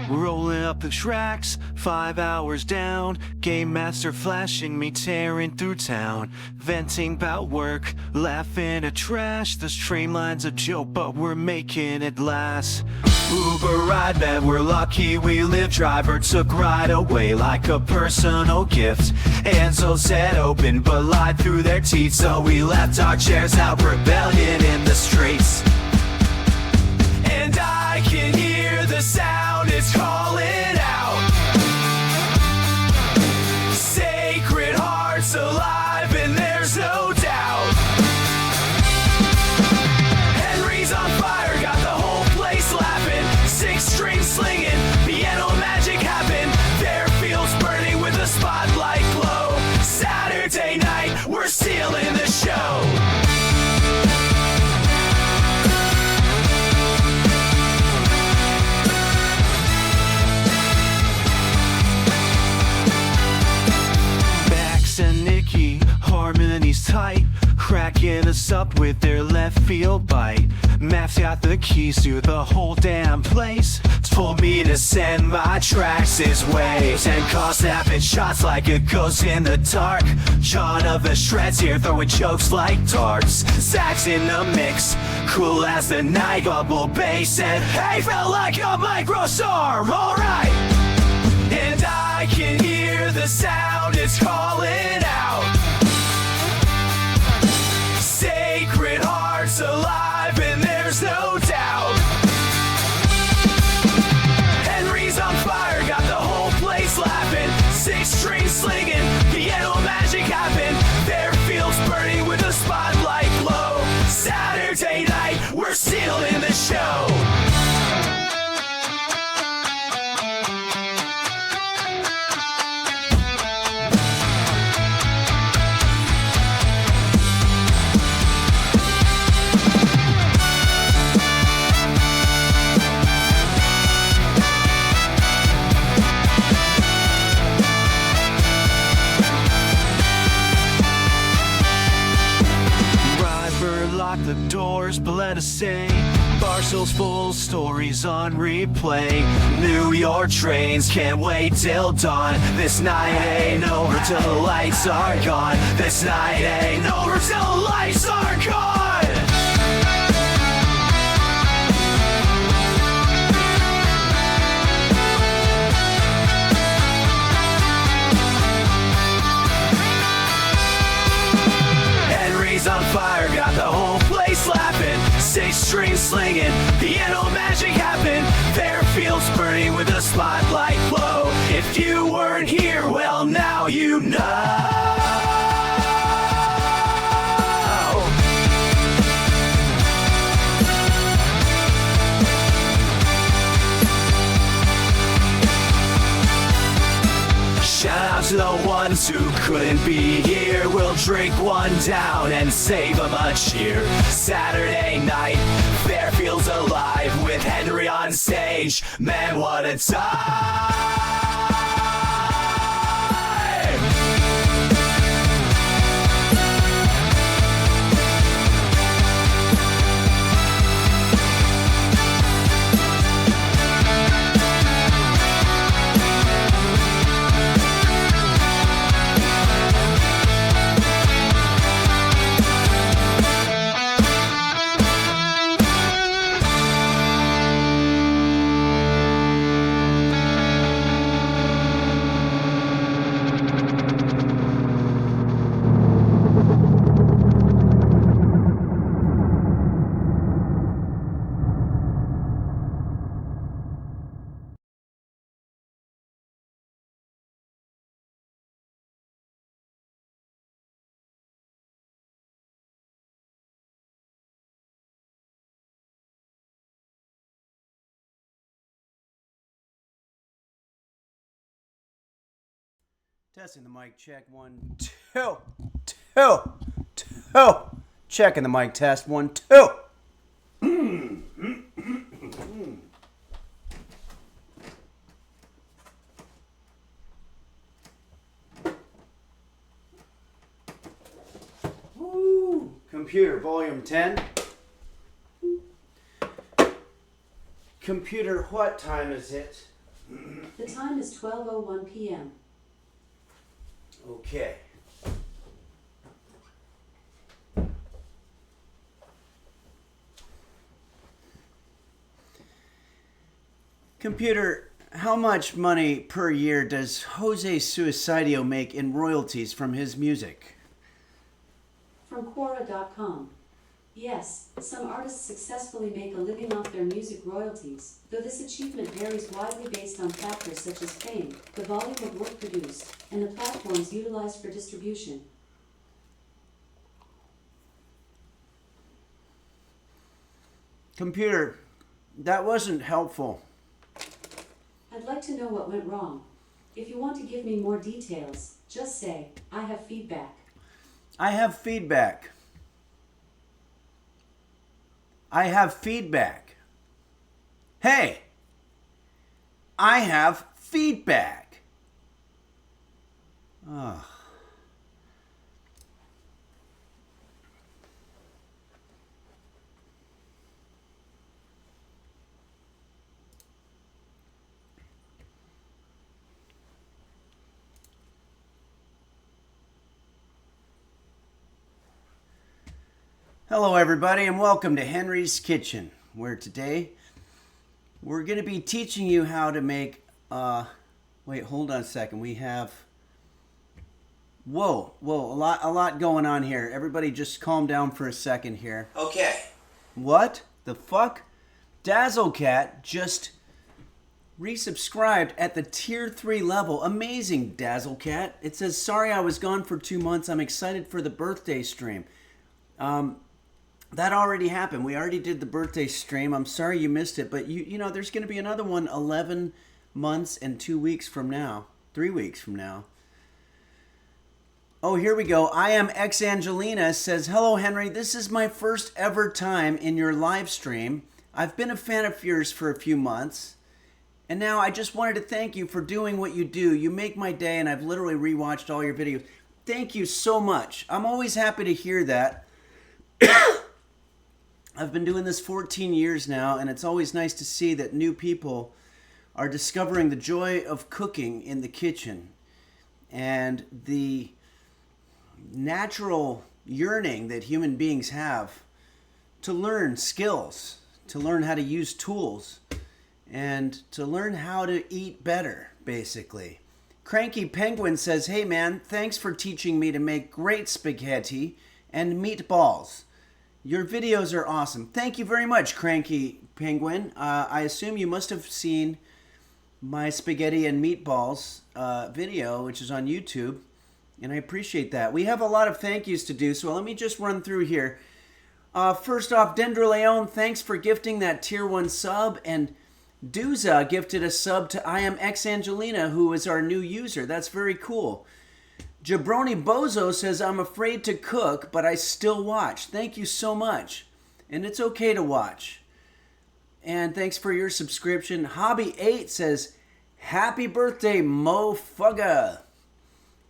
Rolling up the tracks, 5 hours down. Game master flashing me, tearing through town. Venting about work, laughing at trash. This train line's a joke, but we're making it last. Uber ride, bet we're lucky we live. Driver took right away like a personal gift. Ansel said open, but lied through their teeth. So we left our chairs out, rebellion in the streets. And I can hear the sound, it's calling out. Sacred hearts alive, and there's no doubt. Henry's on fire, got the whole place laughing. 6 strings slinging, piano magic happen. Their fields burning with a spotlight glow. Saturday night, we're stealing the show. Harmony's tight, cracking us up with their left field bite. Math's got the keys to the whole damn place. Told me to send my tracks his way. 10 cars snapping shots like a ghost in the dark. John of the shreds here throwing jokes like darts. Sax in the mix, cool as the night. Double bass and hey, felt like a micro storm. Alright, and I can hear the sound, it's calling out. Sacred hearts alive, and there's no doubt. Henry's on fire, got the whole place laughing. 6 strings slinging, piano magic happen. Their fields burning with a spotlight glow. Saturday night, we're stealing the show. The doors, but let us say parcels full, stories on replay. New York trains can't wait till dawn. This night ain't over till the lights are gone. This night ain't over till the lights are gone. Henry's on fire, got the whole place laughing. 6 strings slinging, piano magic happen. Their fields burning with a spotlight glow. If you weren't here, well now you know. Shout out to the ones who couldn't be here. We'll drink one down and save them a cheer. Saturday night, Fairfield's alive with Henry on stage. Man, what a time! Testing the mic, check 1, 2, 2, 2. Checking the mic, test 1, 2. Woo. Computer, volume 10. Computer, what time is it? The time is 12:01 p.m. Okay. Computer, how much money per year does Jose Suicidio make in royalties from his music? From Quora.com. Yes, some artists successfully make a living off their music royalties, though this achievement varies widely based on factors such as fame, the volume of work produced, and the platforms utilized for distribution. Computer, that wasn't helpful. I'd like to know what went wrong. If you want to give me more details, just say, I have feedback. I have feedback. I have feedback. Hey! I have feedback. Ugh. Hello everybody and welcome to Henry's Kitchen, where today we're going to be teaching you how to make, wait, hold on a second, we have, whoa, a lot going on here. Everybody just calm down for a second here. Okay. What the fuck? Dazzlecat just resubscribed at the tier 3 level. Amazing, Dazzlecat. It says, sorry I was gone for 2 months. I'm excited for the birthday stream. That already happened. We already did the birthday stream. I'm sorry you missed it, but you know, there's going to be another one 11 months and 2 weeks from now. 3 weeks from now. Oh, here we go. I am X Angelina says, hello, Henry. This is my first ever time in your live stream. I've been a fan of yours for a few months. And now I just wanted to thank you for doing what you do. You make my day, and I've literally rewatched all your videos. Thank you so much. I'm always happy to hear that. I've been doing this 14 years now, and it's always nice to see that new people are discovering the joy of cooking in the kitchen and the natural yearning that human beings have to learn skills, to learn how to use tools, and to learn how to eat better, basically. Cranky Penguin says, hey man, thanks for teaching me to make great spaghetti and meatballs. Your videos are awesome. Thank you very much, Cranky Penguin. I assume you must have seen my spaghetti and meatballs video, which is on YouTube, and I appreciate that. We have a lot of thank yous to do, so let me just run through here. First off, Dendroleon, thanks for gifting that tier 1 sub, and Duza gifted a sub to I am X Angelina, who is our new user. That's very cool. Jabroni Bozo says, I'm afraid to cook, but I still watch. Thank you so much. And it's okay to watch. And thanks for your subscription. Hobby8 says, happy birthday, mofugga.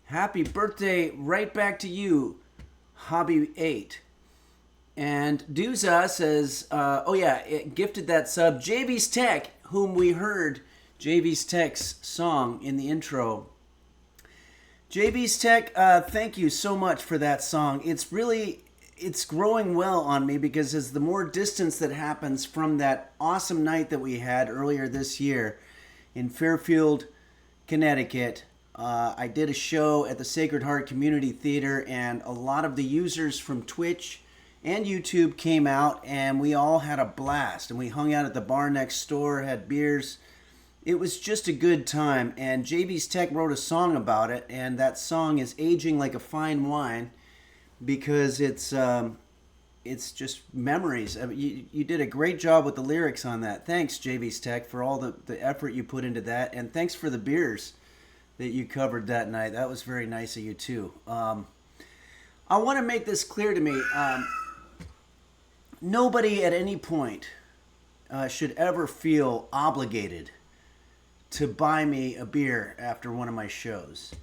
Happy birthday right back to you, Hobby8. And Duza says, oh yeah, it gifted that sub. JV's Tech, whom we heard JV's Tech's song in the intro. JV's Tech, thank you so much for that song. It's growing well on me because as the more distance that happens from that awesome night that we had earlier this year in Fairfield, Connecticut, I did a show at the Sacred Heart Community Theater, and a lot of the users from Twitch and YouTube came out, and we all had a blast, and we hung out at the bar next door, had beers. It was just a good time, and JV's Tech wrote a song about it, and that song is aging like a fine wine because it's just memories. I mean, you did a great job with the lyrics on that. Thanks, JV's Tech, for all the effort you put into that, and thanks for the beers that you covered that night. That was very nice of you, too. I want to make this clear to me. Nobody at any point should ever feel obligated to buy me a beer after one of my shows.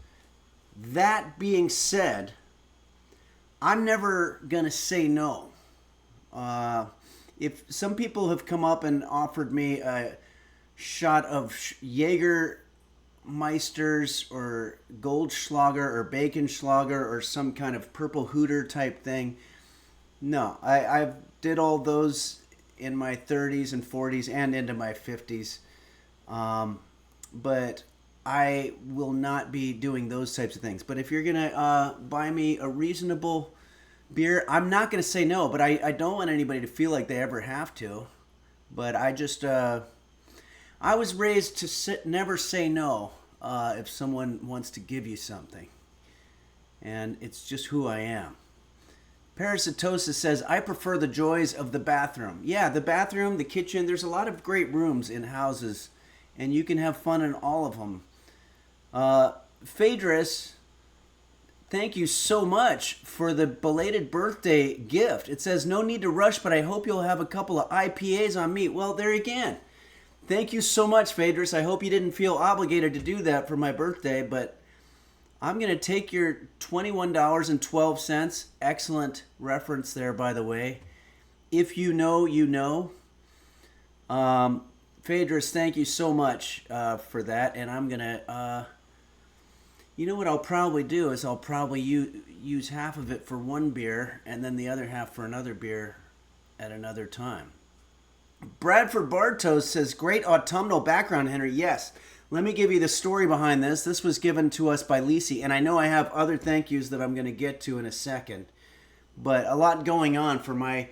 That being said, I'm never going to say no. If some people have come up and offered me a shot of Jaeger Meisters or Goldschlager or Baconschlager or some kind of purple hooter type thing. No, I did all those in my 30s and 40s and into my 50s. But I will not be doing those types of things. But if you're going to buy me a reasonable beer, I'm not going to say no, but I don't want anybody to feel like they ever have to. But I just, I was raised to never say no if someone wants to give you something. And it's just who I am. Parasitosis says, I prefer the joys of the bathroom. Yeah, the bathroom, the kitchen, there's a lot of great rooms in houses, and you can have fun in all of them. Phaedrus, thank you so much for the belated birthday gift. It says, no need to rush, but I hope you'll have a couple of IPAs on me. Well, there again. Thank you so much, Phaedrus. I hope you didn't feel obligated to do that for my birthday, but I'm going to take your $21.12. Excellent reference there, by the way. If you know, you know. Phaedrus, thank you so much for that. And I'm going to, you know what I'll probably do is I'll probably use half of it for one beer and then the other half for another beer at another time. Bradford Bartos says, great autumnal background, Henry. Yes. Let me give you the story behind this. This was given to us by Lisi, and I know I have other thank yous that I'm going to get to in a second. But a lot going on for my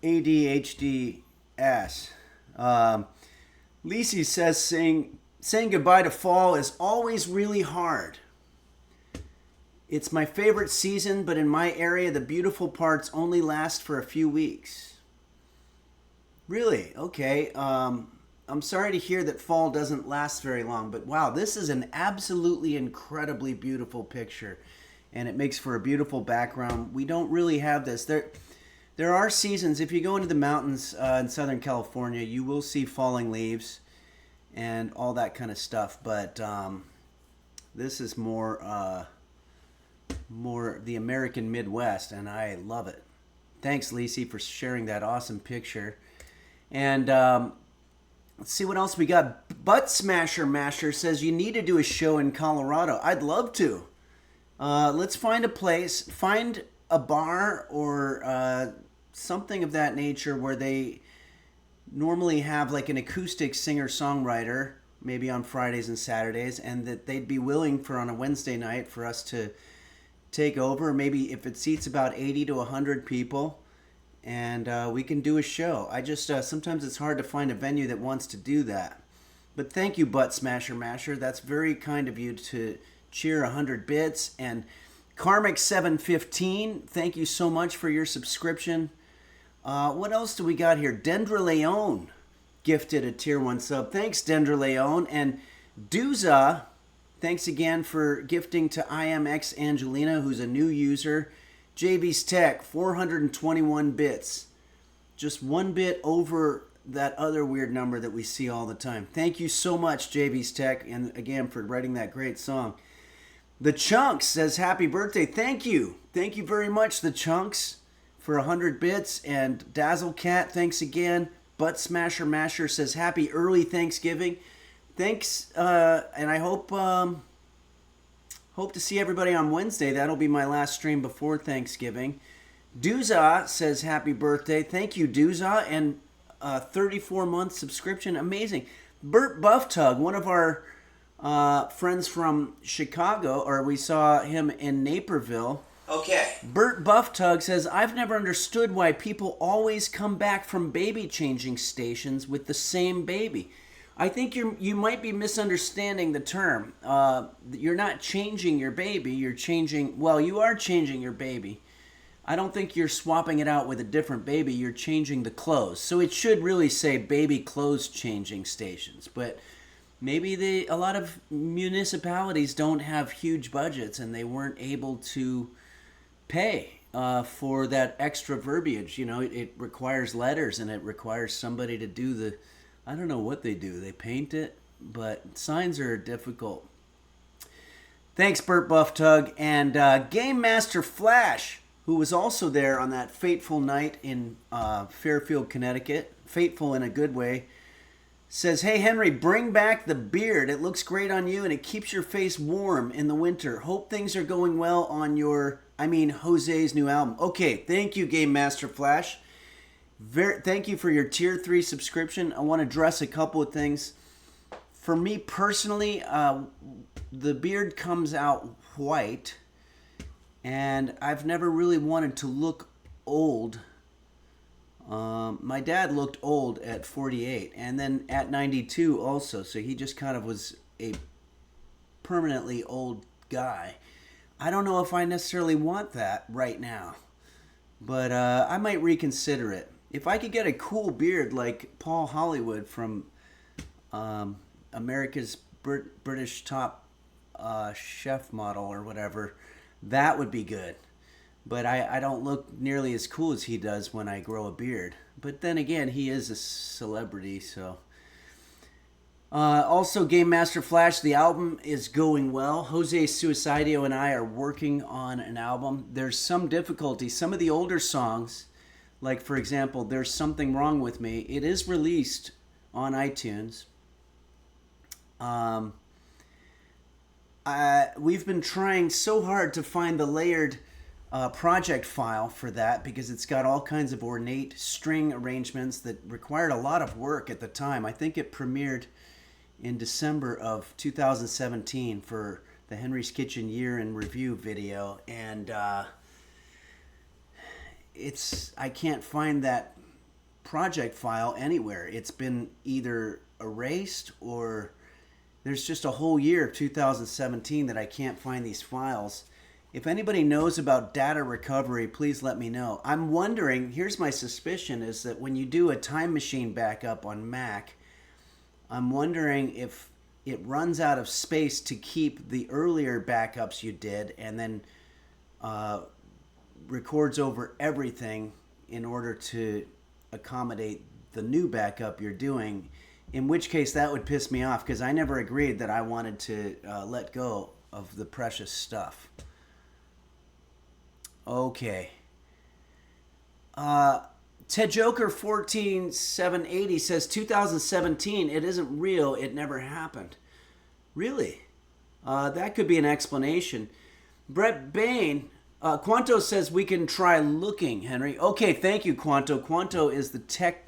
ADHD ass. Lisi says, saying goodbye to fall is always really hard. It's my favorite season, but in my area, the beautiful parts only last for a few weeks. Really? Okay. I'm sorry to hear that fall doesn't last very long, but wow, this is an absolutely incredibly beautiful picture, and it makes for a beautiful background. We don't really have this. There are seasons. If you go into the mountains in Southern California, you will see falling leaves and all that kind of stuff, but this is more the American Midwest, and I love it. Thanks, Lisi, for sharing that awesome picture. And let's see what else we got. Butt Smasher Masher says, you need to do a show in Colorado. I'd love to. Let's find a place, find a bar or something of that nature where they normally have like an acoustic singer-songwriter, maybe on Fridays and Saturdays, and that they'd be willing for on a Wednesday night for us to take over. Maybe if it seats about 80 to 100 people, and we can do a show. I just, sometimes it's hard to find a venue that wants to do that. But thank you, Butt Smasher Masher. That's very kind of you to cheer 100 bits. And Karmic715, thank you so much for your subscription. What else do we got here? Dendra Leone gifted a tier 1 sub. Thanks, Dendra Leone. And Duza, thanks again for gifting to IMX Angelina, who's a new user. JV's Tech, 421 bits. Just one bit over that other weird number that we see all the time. Thank you so much, JV's Tech, and again for writing that great song. The Chunks says, happy birthday. Thank you. Thank you very much, The Chunks, for 100 bits. And Dazzle Cat, thanks again. Butt Smasher Masher says, happy early Thanksgiving. Thanks, and I hope to see everybody on Wednesday. That'll be my last stream before Thanksgiving. Duza says happy birthday. Thank you, Duza. And 34-month subscription. Amazing. Bert Bufftug, one of our friends from Chicago, or we saw him in Naperville. Okay. Bert Bufftug says, I've never understood why people always come back from baby changing stations with the same baby. I think you might be misunderstanding the term. You're not changing your baby. You're changing... Well, you are changing your baby. I don't think you're swapping it out with a different baby. You're changing the clothes. So it should really say baby clothes changing stations. But maybe a lot of municipalities don't have huge budgets and they weren't able to pay for that extra verbiage. You know, it requires letters and it requires somebody to do the... I don't know what they do. They paint it, but signs are difficult. Thanks, Burt Bufftug. And Game Master Flash, who was also there on that fateful night in Fairfield, Connecticut, fateful in a good way, Says, hey, Henry, bring back the beard. It looks great on you, and it keeps your face warm in the winter. Hope things are going well on Jose's new album. Okay, thank you, Game Master Flash. Thank you for your Tier 3 subscription. I want to address a couple of things. For me personally, the beard comes out white, and I've never really wanted to look old. My dad looked old at 48, and then at 92 also, so he just kind of was a permanently old guy. I don't know if I necessarily want that right now, but I might reconsider it. If I could get a cool beard like Paul Hollywood from America's British Top Chef model or whatever, that would be good. But I don't look nearly as cool as he does when I grow a beard. But then again, he is a celebrity, so. Also, Game Master Flash, the album is going well. Jose Suicidio and I are working on an album. There's some difficulty. Some of the older songs, like, for example, There's Something Wrong With Me, it is released on iTunes. We've been trying so hard to find the layered project file for that because it's got all kinds of ornate string arrangements that required a lot of work at the time. I think it premiered in December of 2017 for the Henry's Kitchen Year in Review video, and I can't find that project file anywhere. It's been either erased or there's just a whole year of 2017 that I can't find these files. If anybody knows about data recovery, please let me know. I'm wondering, here's my suspicion, is that when you do a time machine backup on Mac, I'm wondering if it runs out of space to keep the earlier backups you did and then records over everything in order to accommodate the new backup you're doing, in which case that would piss me off because I never agreed that I wanted to let go of the precious stuff. Okay. Ted Joker 14780 says 2017, it isn't real, it never happened. Really? That could be an explanation. Brett Bain, Quanto says we can try looking, Henry. Okay, thank you, Quanto. Quanto is the tech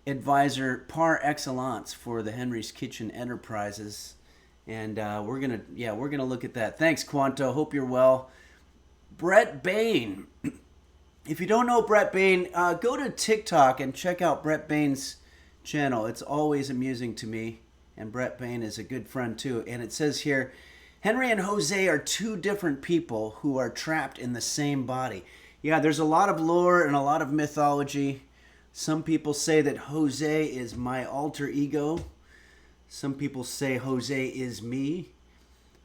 advisor par excellence for the Henry's Kitchen Enterprises. And we're gonna look at that. Thanks, Quanto. Hope you're well. Brett Bain. If you don't know Brett Bain, go to TikTok and check out Brett Bain's channel. It's always amusing to me. And Brett Bain is a good friend too. And it says here, Henry and Jose are two different people who are trapped in the same body. Yeah, there's a lot of lore and a lot of mythology. Some people say that Jose is my alter ego. Some people say Jose is me.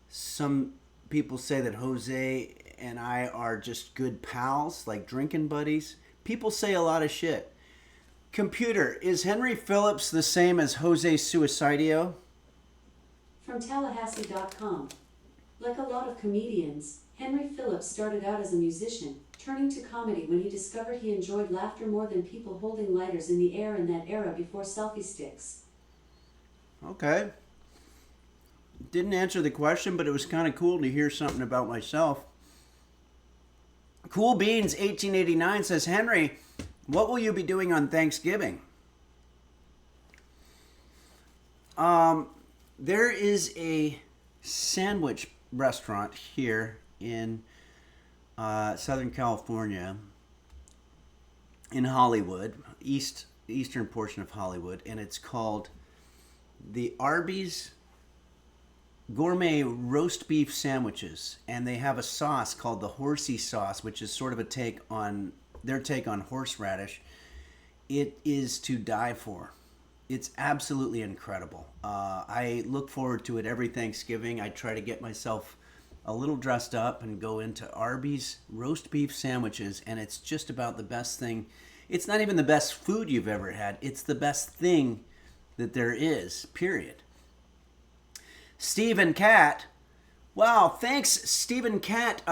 Some people say that Jose and I are just good pals, like drinking buddies. People say a lot of shit. Computer, is Henry Phillips the same as Jose Suicidio? From Tallahassee.com. Like a lot of comedians, Henry Phillips started out as a musician, turning to comedy when he discovered he enjoyed laughter more than people holding lighters in the air in that era before selfie sticks. Okay. Didn't answer the question, but it was kind of cool to hear something about myself. Cool Beans 1889 says, Henry, what will you be doing on Thanksgiving? There is a sandwich restaurant here in Southern California, in Hollywood, eastern portion of Hollywood, and it's called the Arby's Gourmet Roast Beef Sandwiches, and they have a sauce called the horsey sauce, which is sort of their take on horseradish. It is to die for. It's absolutely incredible. I look forward to it every Thanksgiving. I try to get myself a little dressed up and go into Arby's roast beef sandwiches, and it's just about the best thing. It's not even the best food you've ever had. It's the best thing that there is, period. Stephen Cat. Wow, thanks, Stephen Cat.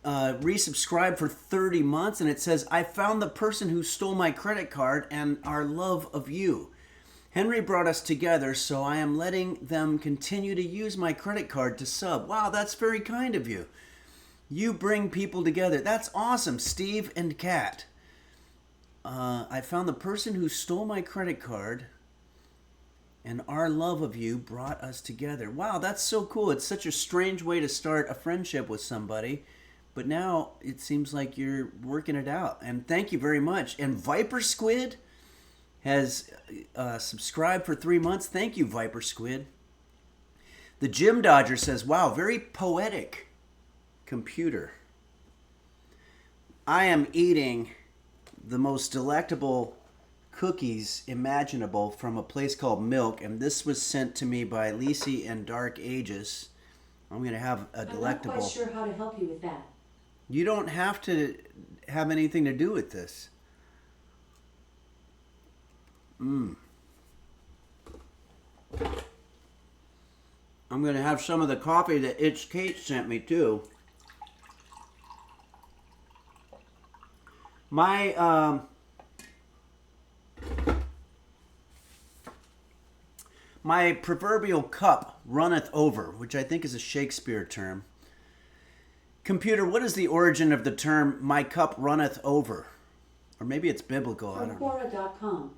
Resubscribed for 30 months, and it says, I found the person who stole my credit card and our love of you. Henry brought us together, so I am letting them continue to use my credit card to sub. Wow, that's very kind of you. You bring people together. That's awesome, Steve and Kat. I found the person who stole my credit card, and our love of you brought us together. Wow, that's so cool. It's such a strange way to start a friendship with somebody, but now it seems like you're working it out. And thank you very much. And Viper Squid has subscribed for 3 months. Thank you, Viper Squid. The Gym Dodger says, wow, very poetic computer. I am eating the most delectable cookies imaginable from a place called Milk, and this was sent to me by Lisi and Dark Ages. I'm going to have a delectable... I'm not quite sure how to help you with that. You don't have to have anything to do with this. I'm going to have some of the coffee that It's Kate sent me too. My my proverbial cup runneth over, which I think is a Shakespeare term. Computer, what is the origin of the term "my cup runneth over"? Or maybe it's biblical. I From don't know. Quora.com.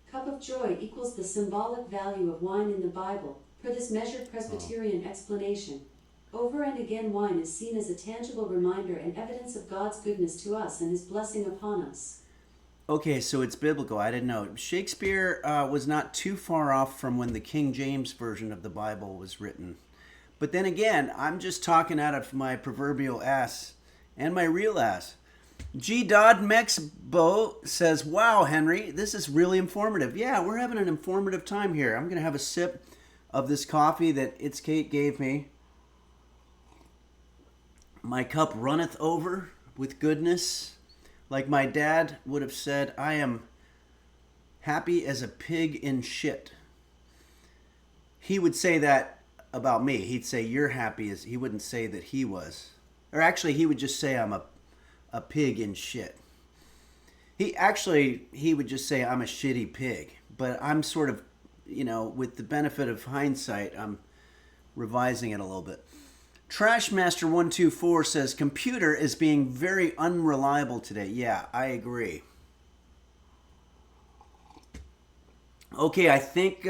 Cup of joy equals the symbolic value of wine in the Bible, per this measured Presbyterian explanation. Over and again, wine is seen as a tangible reminder and evidence of God's goodness to us and his blessing upon us. Okay, so it's biblical. I didn't know. Shakespeare was not too far off from when the King James Version of the Bible was written. But then again, I'm just talking out of my proverbial ass and my real ass. G. Dodd Mexbo says, wow, Henry, this is really informative. Yeah, we're having an informative time here. I'm going to have a sip of this coffee that It's Kate gave me. My cup runneth over with goodness. Like my dad would have said, I am happy as a pig in shit. He would say that about me. He'd say, you're happy as... He wouldn't say that he was. Or actually, he would just say, I'm a pig in shit. He would just say, I'm a shitty pig. But I'm sort of, with the benefit of hindsight, I'm revising it a little bit. Trashmaster124 says, computer is being very unreliable today. Yeah, I agree. Okay, I think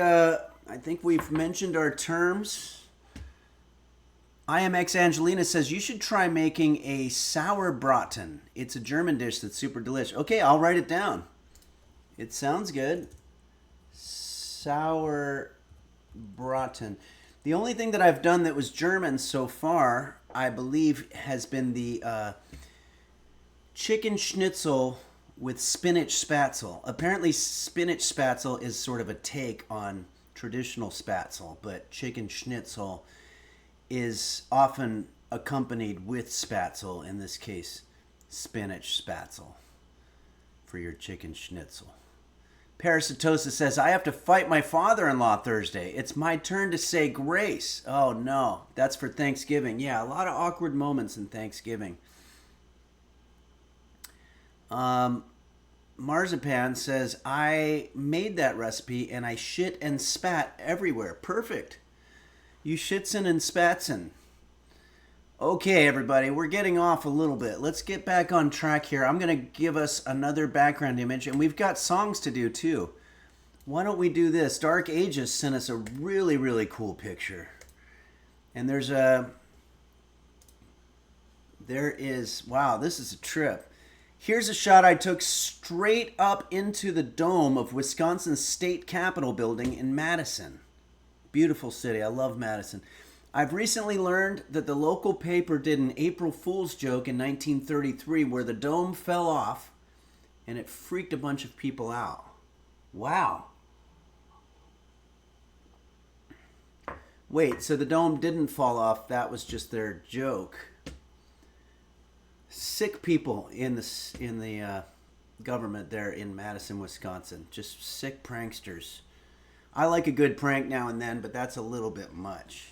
we've mentioned our terms. IMX Angelina says, you should try making a Sauerbraten. It's a German dish that's super delicious. Okay, I'll write it down. It sounds good. Sauerbraten. The only thing that I've done that was German so far, I believe, has been the chicken schnitzel with spinach spatzel. Apparently, spinach spatzel is sort of a take on traditional spatzel, but chicken schnitzel is often accompanied with spatzel, in this case, spinach spatzel for your chicken schnitzel. Parasitosis says, I have to fight my father-in-law Thursday. It's my turn to say grace. Oh, no. That's for Thanksgiving. Yeah, a lot of awkward moments in Thanksgiving. Marzipan says, I made that recipe and I shit and spat everywhere. Perfect. You shitsin' and spatsin'. Okay, everybody, we're getting off a little bit. Let's get back on track here. I'm going to give us another background image, and we've got songs to do, too. Why don't we do this? Dark Ages sent us a really, really cool picture. And there is, wow, this is a trip. Here's a shot I took straight up into the dome of Wisconsin's state capitol building in Madison. Beautiful city. I love Madison. I've recently learned that the local paper did an April Fool's joke in 1933 where the dome fell off and it freaked a bunch of people out. Wow. Wait, so the dome didn't fall off. That was just their joke. Sick people in the government there in Madison, Wisconsin. Just sick pranksters. I like a good prank now and then, but that's a little bit much.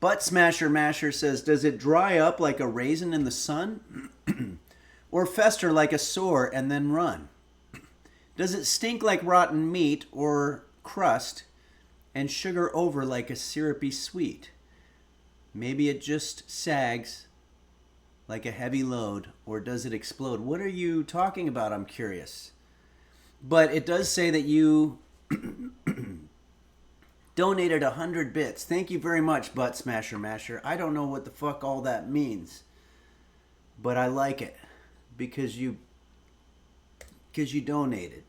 Butt Smasher Masher says, does it dry up like a raisin in the sun? Or fester like a sore and then run? Does it stink like rotten meat or crust and sugar over like a syrupy sweet. Maybe it just sags like a heavy load, or does it explode? What are you talking about? I'm curious. But it does say that you donated 100 bits. Thank you very much, Butt Smasher Masher. I don't know what the fuck all that means, but I like it because you donated.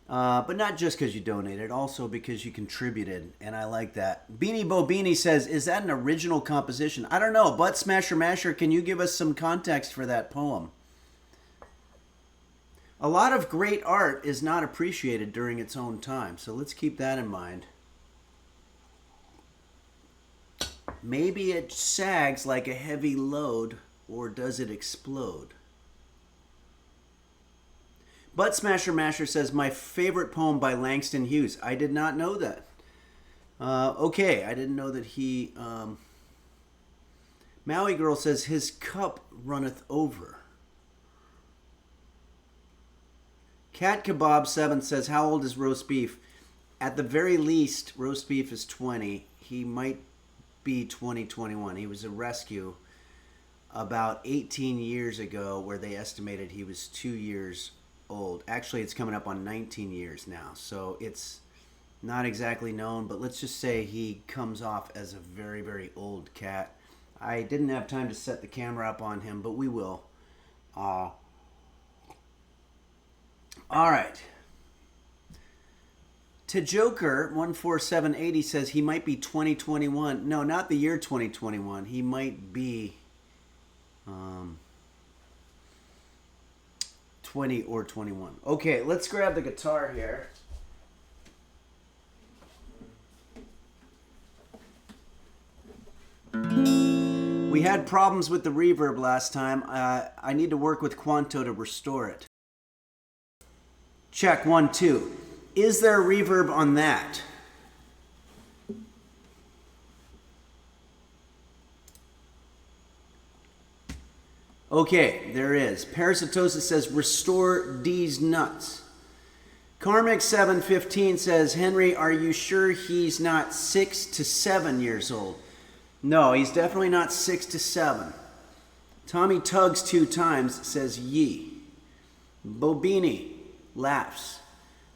But not just because you donated, also because you contributed, and I like that. Beanie Bo Beanie says, is that an original composition? I don't know. Butt Smasher Masher, can you give us some context for that poem? A lot of great art is not appreciated during its own time, so let's keep that in mind. Maybe it sags like a heavy load, or does it explode? Butt Smasher Masher says, my favorite poem by Langston Hughes. I did not know that. Okay, I didn't know that he... Maui Girl says, his cup runneth over. Cat Kebab 7 says, how old is roast beef? At the very least, roast beef is 20. He might be 2021. He was a rescue about 18 years ago where they estimated he was 2 years old. Actually, it's coming up on 19 years now, so it's not exactly known, but let's just say he comes off as a very, very old cat. I didn't have time to set the camera up on him, but we will. All right. To Joker 14780 says he might be 2021. No, not the year 2021. He might be 20 or 21. Okay, let's grab the guitar here. We had problems with the reverb last time. I need to work with Quanto to restore it. Check 1, 2. Is there reverb on that? Okay, there is. Parasitosis says, restore D's nuts. Karmic 715 says, Henry, are you sure he's not 6 to 7 years old? No, he's definitely not 6 to 7. Tommy Tugs 2 times says, yee. Bobini laughs.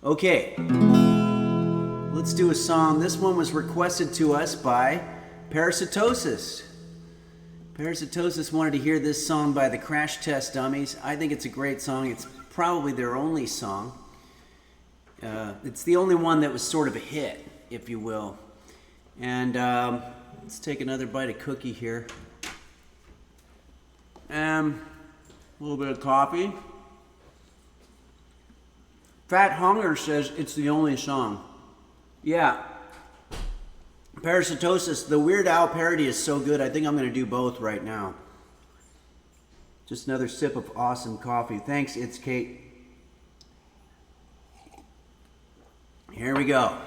Okay, let's do a song. This one was requested to us by Parasitosis. Parasitosis wanted to hear this song by the Crash Test Dummies. I think it's a great song. It's probably their only song. It's the only one that was sort of a hit, if you will. And let's take another bite of cookie here. A little bit of coffee. Fat Hunger says it's the only song. Yeah. Parasitosis, the Weird Al parody is so good, I think I'm going to do both right now. Just another sip of awesome coffee. Thanks, It's Kate. Here we go.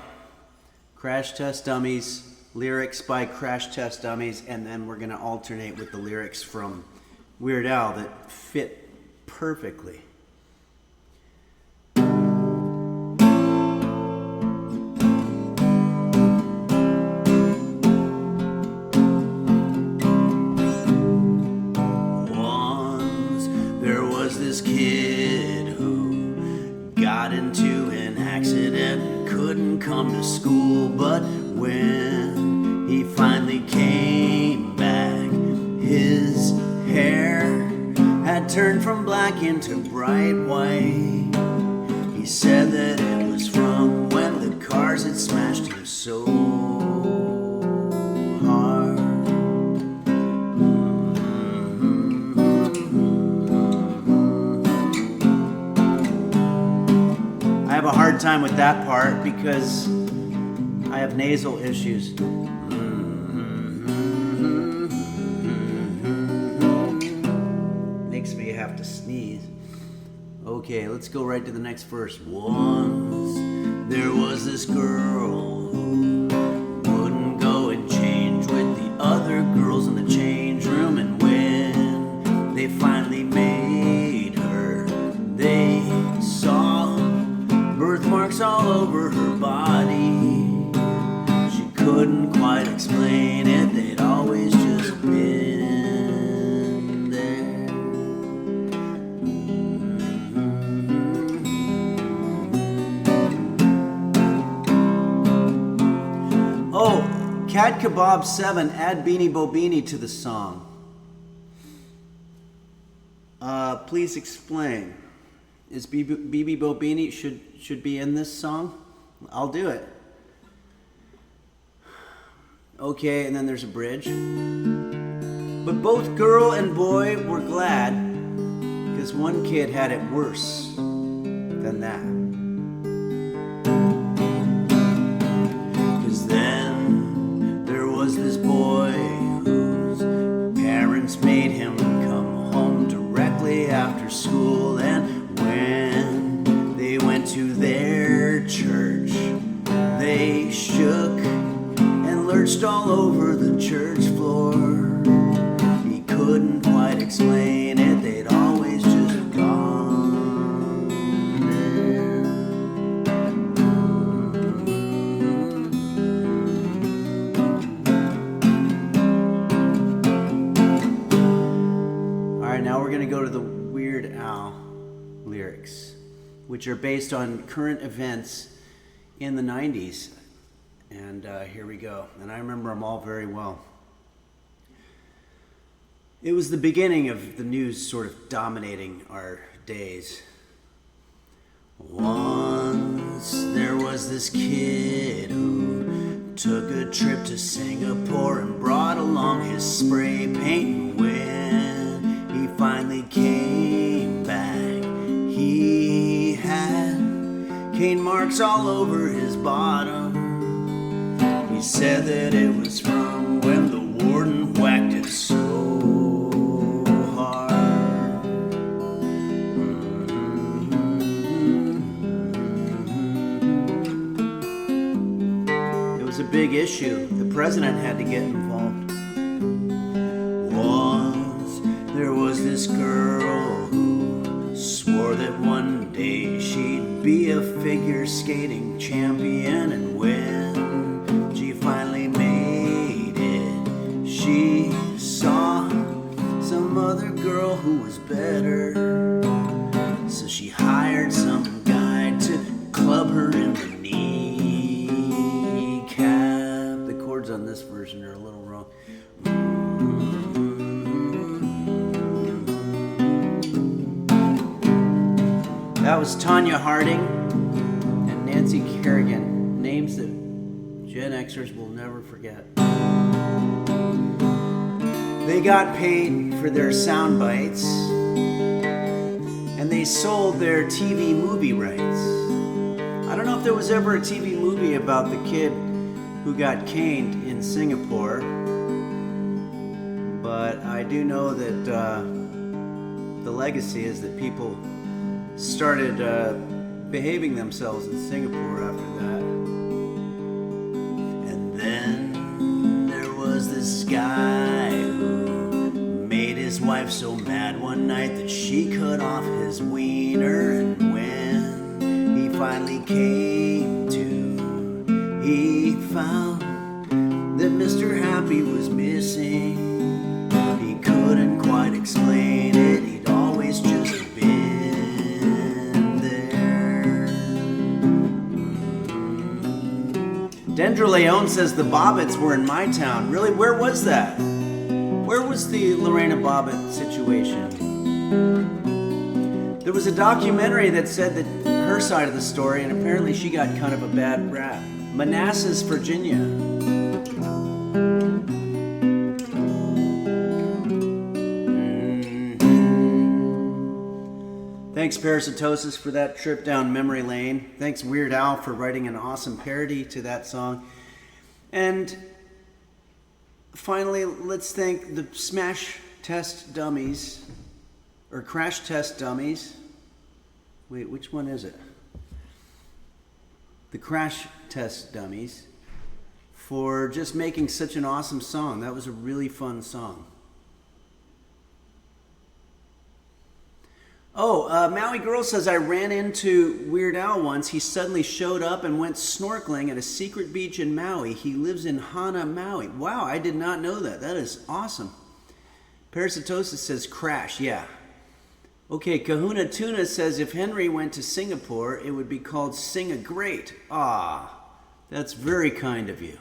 Crash Test Dummies, lyrics by Crash Test Dummies, and then we're going to alternate with the lyrics from Weird Al that fit perfectly. This kid who got into an accident, couldn't come to school, but when he finally came back, his hair had turned from black into bright white. He said that it was from when the cars had smashed him so hard. I have a hard time with that part because I have nasal issues. Makes me have to sneeze. Okay, let's go right to the next verse. Once there was this girl who wouldn't go and change with the other girls in the change room, and when they finally made her, they saw birthmarks all over her body. Cat Kebab 7, add Beanie Bobini to the song. Please explain. Is BB Bobini should be in this song? I'll do it. Okay, and then there's a bridge. But both girl and boy were glad because one kid had it worse than that. Because then there was this boy whose parents made him come home directly after school, and when they went to their church, they shook and lurched all over the church floor. He couldn't quite explain it, they'd always just gone there. Alright, now we're going to go to the Weird Al lyrics, which are based on current events in the 90s. And here we go. And I remember them all very well. It was the beginning of the news sort of dominating our days. Once there was this kid who took a trip to Singapore and brought along his spray paint. When he finally came back, he had cane marks all over his bottom. He said that it was from when the warden whacked it so hard. It was a big issue. The president had to get involved. Once there was this girl who swore that one day she'd be a figure skating champion, and when finally made it, she saw some other girl who was better, so she hired some guy to club her in the kneecap. The chords on this version are a little wrong. That was Tanya Harding and Nancy Kerrigan, names that Gen Xers will never forget. They got paid for their sound bites, and they sold their TV movie rights. I don't know if there was ever a TV movie about the kid who got caned in Singapore, but I do know that the legacy is that people started behaving themselves in Singapore after that. Then there was this guy who made his wife so mad one night that she cut off his wiener, and when he finally came to, he found that Mr. Happy was missing. He couldn't quite explain it, he'd always just been there. Dendra Leon says the Bobbits were in my town. Really? Where was that? Where was the Lorena Bobbitt situation? There was a documentary that said that her side of the story, and apparently she got kind of a bad rap. Manassas, Virginia. Thanks, Parasitosis, for that trip down memory lane. Thanks, Weird Al, for writing an awesome parody to that song. And finally, let's thank the Smash Test Dummies, or Crash Test Dummies. Wait, which one is it? The Crash Test Dummies, for just making such an awesome song. That was a really fun song. Oh, Maui Girl says, I ran into Weird Al once. He suddenly showed up and went snorkeling at a secret beach in Maui. He lives in Hana, Maui. Wow, I did not know that. That is awesome. Parasitosis says, crash, yeah. Okay, Kahuna Tuna says, if Henry went to Singapore, it would be called Sing-A-Great. Ah, that's very kind of you.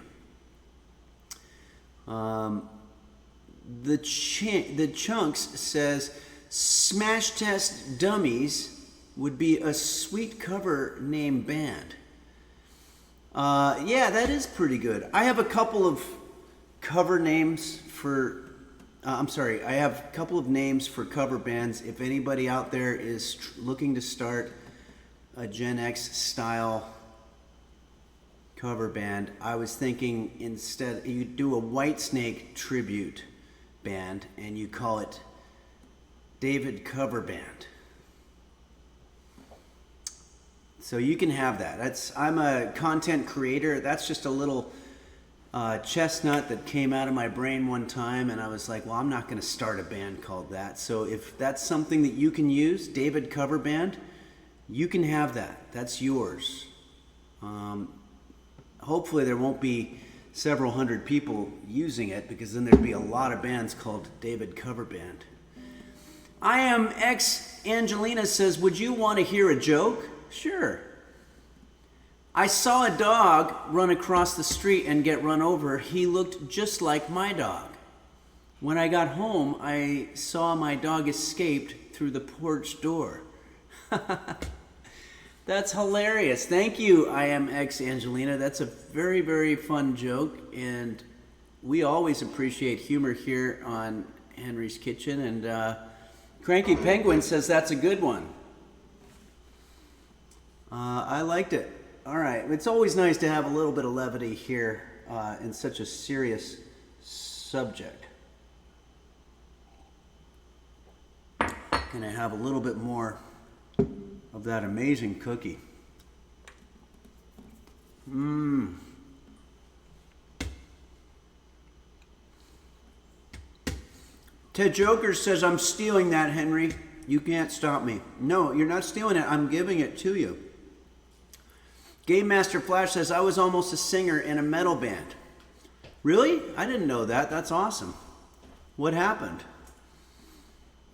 The Chunks says Smash Test Dummies would be a sweet cover name band. Yeah, that is pretty good. I have a couple of cover names for I have a couple of names for cover bands. If anybody out there is looking to start a Gen X style cover band, I was thinking instead you do a Whitesnake tribute band and you call it David Cover Band. So you can have that. I'm a content creator. That's just a little chestnut that came out of my brain one time, and I was like, well, I'm not going to start a band called that. So if that's something that you can use, David Cover Band, you can have that. That's yours. Hopefully there won't be several hundred people using it, because then there'd be a lot of bands called David Cover Band. I am X Angelina says, would you want to hear a joke? Sure. I saw a dog run across the street and get run over. He looked just like my dog. When I got home, I saw my dog escaped through the porch door. That's hilarious. Thank you, I am X Angelina. That's a very, very fun joke, and we always appreciate humor here on Henry's Kitchen. And Cranky Penguin says that's a good one. I liked it. All right. It's always nice to have a little bit of levity here in such a serious subject. Gonna have a little bit more of that amazing cookie. Ted Joker says, I'm stealing that, Henry. You can't stop me. No, you're not stealing it. I'm giving it to you. Game Master Flash says, I was almost a singer in a metal band. Really? I didn't know that. That's awesome. What happened?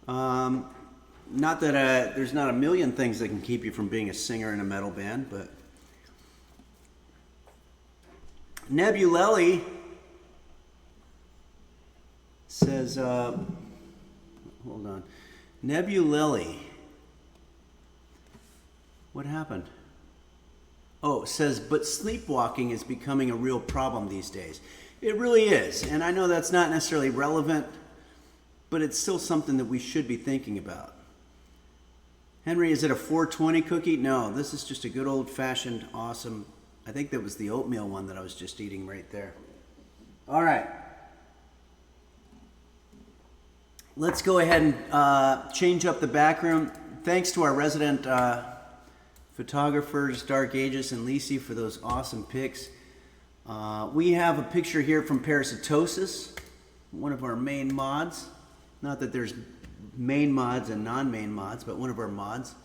Not that there's not a million things that can keep you from being a singer in a metal band, but Nebulelli says, hold on. Nebulelli. What happened? Oh, it says, but sleepwalking is becoming a real problem these days. It really is. And I know that's not necessarily relevant, but it's still something that we should be thinking about. Henry, is it a 420 cookie? No, this is just a good old-fashioned, awesome, I think that was the oatmeal one that I was just eating right there. All right. Let's go ahead and change up the background. Thanks to our resident photographers, Dark Aegis and Lisi, for those awesome pics. We have a picture here from Parasitosis, one of our main mods. Not that there's main mods and non-main mods, but one of our mods.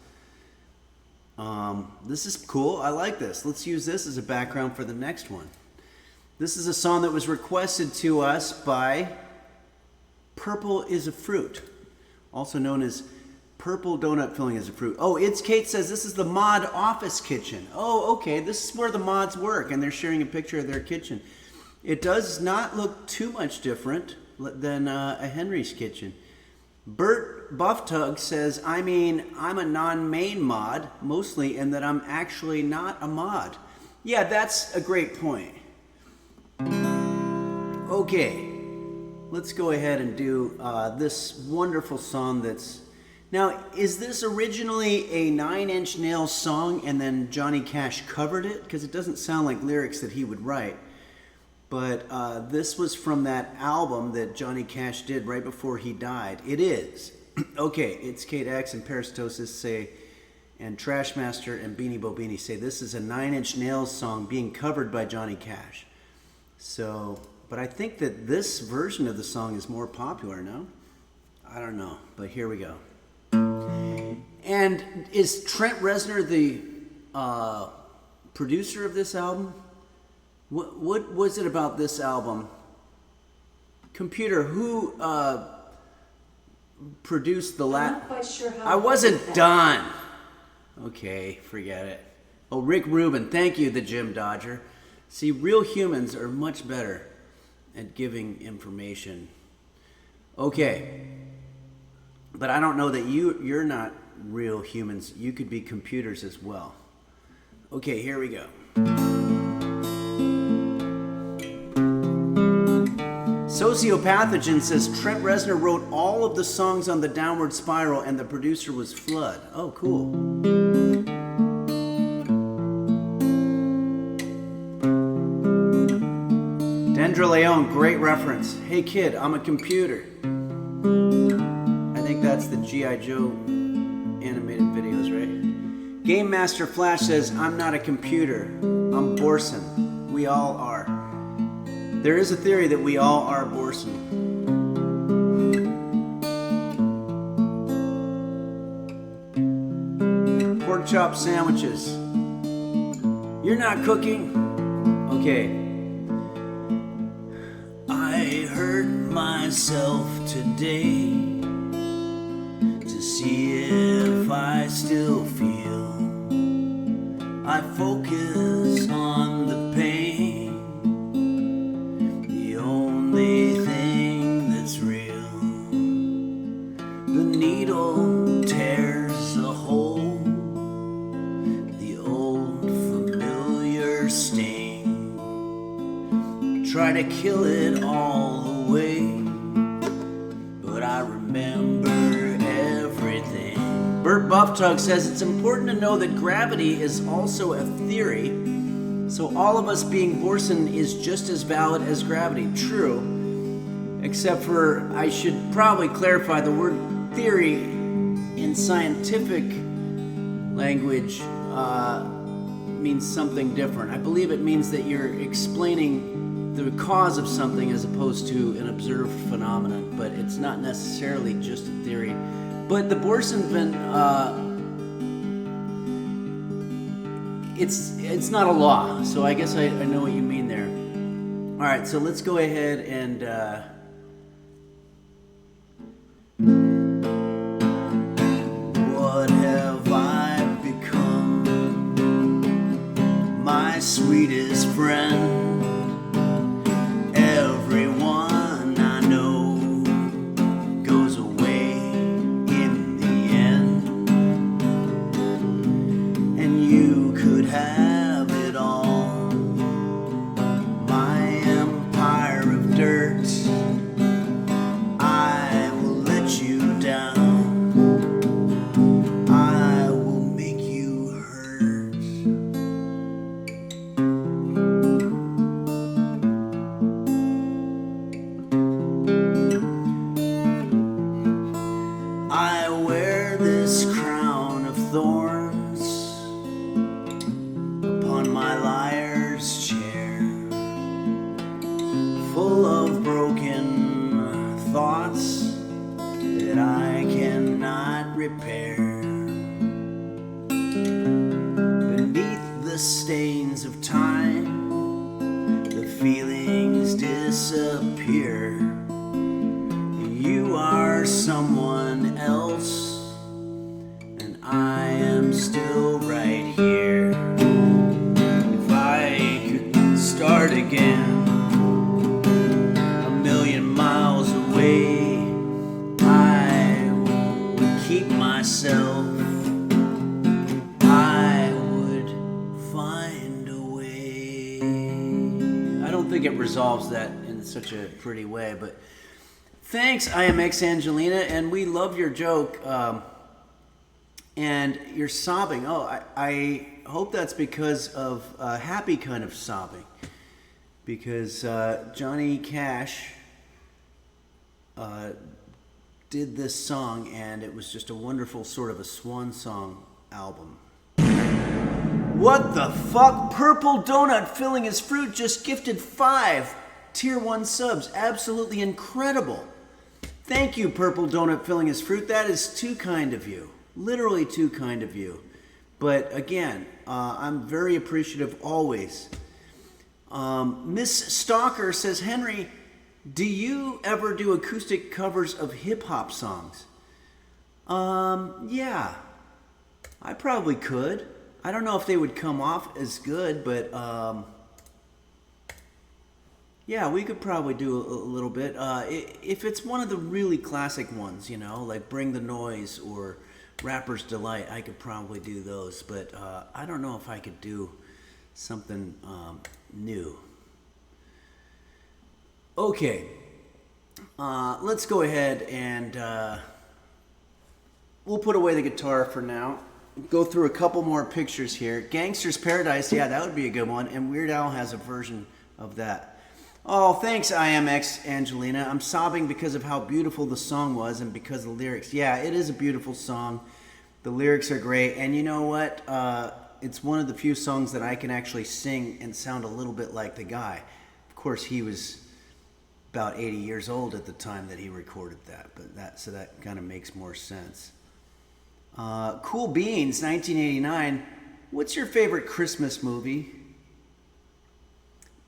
This is cool. I like this. Let's use this as a background for the next one. This is a song that was requested to us by Purple is a Fruit, also known as Purple Donut Filling is a Fruit. Oh, It's Kate says this is the mod office kitchen. Oh, okay. This is where the mods work, and they're sharing a picture of their kitchen. It does not look too much different than a Henry's kitchen. Bert Bufftug says, I mean, I'm a non-main mod, mostly, in that I'm actually not a mod. Yeah, that's a great point. Okay, let's go ahead and do this wonderful song that's... Now, is this originally a Nine Inch Nails song and then Johnny Cash covered it? Because it doesn't sound like lyrics that he would write. But this was from that album that Johnny Cash did right before he died. It is. Okay, It's Kate X and Parasitosis say, and Trashmaster and Beanie Bobini say this is a Nine Inch Nails song being covered by Johnny Cash. So, but I think that this version of the song is more popular, no? I don't know, but here we go. And is Trent Reznor the producer of this album? What was it about this album? Computer, who produced the I'm not quite sure how I wasn't done. Okay, forget it. Oh, Rick Rubin, thank you, the Gym Dodger. See, real humans are much better at giving information. Okay. But I don't know that you're not real humans. You could be computers as well. Okay, here we go. Sociopathogen says Trent Reznor wrote all of the songs on The Downward Spiral and the producer was Flood. Oh, cool. Dendra Leon, great reference. Hey kid, I'm a computer. I think that's the G.I. Joe animated videos, right? Game Master Flash says, I'm not a computer. I'm Borson. We all are. There is a theory that we all are Borson. Pork chop sandwiches. You're not cooking? Okay. I hurt myself today to see if I still feel. I focus on the pain, the only thing that's real. The needle tears a hole, the old familiar sting. Try to kill it all away, but I remember everything. Bert Bufftug says it's important to know that gravity is also a theory, so all of us being Borson is just as valid as gravity. True, except for I should probably clarify the word theory in scientific language means something different. I believe it means that you're explaining the cause of something as opposed to an observed phenomenon, but it's not necessarily just a theory. But the Borson it's not a law, so I guess I know what you mean there. All right, so let's go ahead and what have I become? My sweetest friend. Everyone I know goes away in the end, and you could have it all. My empire of dirt, I will let you down. I will make you hurt. I wear this crown of thorns upon my liar's chair, full of broken thoughts that I cannot repair. Beneath the stains of time, the feelings disappear. You are someone else, and I am still right here. If I could start again, a million miles away, I would keep myself. I would find a way. I don't think it resolves that in such a pretty way, but thanks, IMX Angelina, and we love your joke. And you're sobbing. Oh, I hope that's because of happy kind of sobbing. Because Johnny Cash did this song, and it was just a wonderful sort of a swan song album. What the fuck? Purple Donut Filling His Fruit just gifted 5 Tier 1 subs. Absolutely incredible. Thank you, Purple Donut Filling His Fruit. That is too kind of you. Literally too kind of you. But again, I'm very appreciative always. Miss Stalker says, Henry, do you ever do acoustic covers of hip-hop songs? Yeah. I probably could. I don't know if they would come off as good, but Yeah, we could probably do a little bit. If it's one of the really classic ones, like Bring the Noise or Rapper's Delight, I could probably do those. But I don't know if I could do something new. Okay, let's go ahead and we'll put away the guitar for now. Go through a couple more pictures here. Gangster's Paradise, yeah, that would be a good one. And Weird Al has a version of that. Oh, thanks, IMX Angelina. I'm sobbing because of how beautiful the song was and because of the lyrics. Yeah, it is a beautiful song. The lyrics are great. And you know what? It's one of the few songs that I can actually sing and sound a little bit like the guy. Of course, he was about 80 years old at the time that he recorded that, but that kind of makes more sense. Cool Beans, 1989. What's your favorite Christmas movie?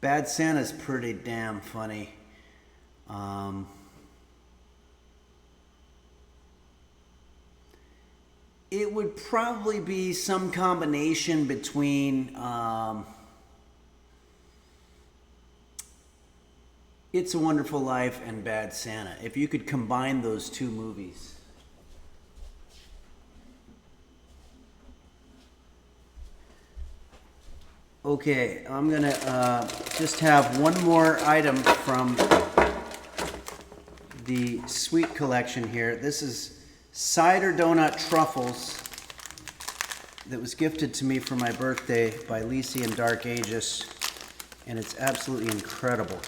Bad Santa's pretty damn funny. It would probably be some combination between It's a Wonderful Life and Bad Santa. If you could combine those two movies. Okay, I'm gonna just have one more item from the sweet collection here. This is cider donut truffles that was gifted to me for my birthday by Lisi and Dark Aegis, and it's absolutely incredible.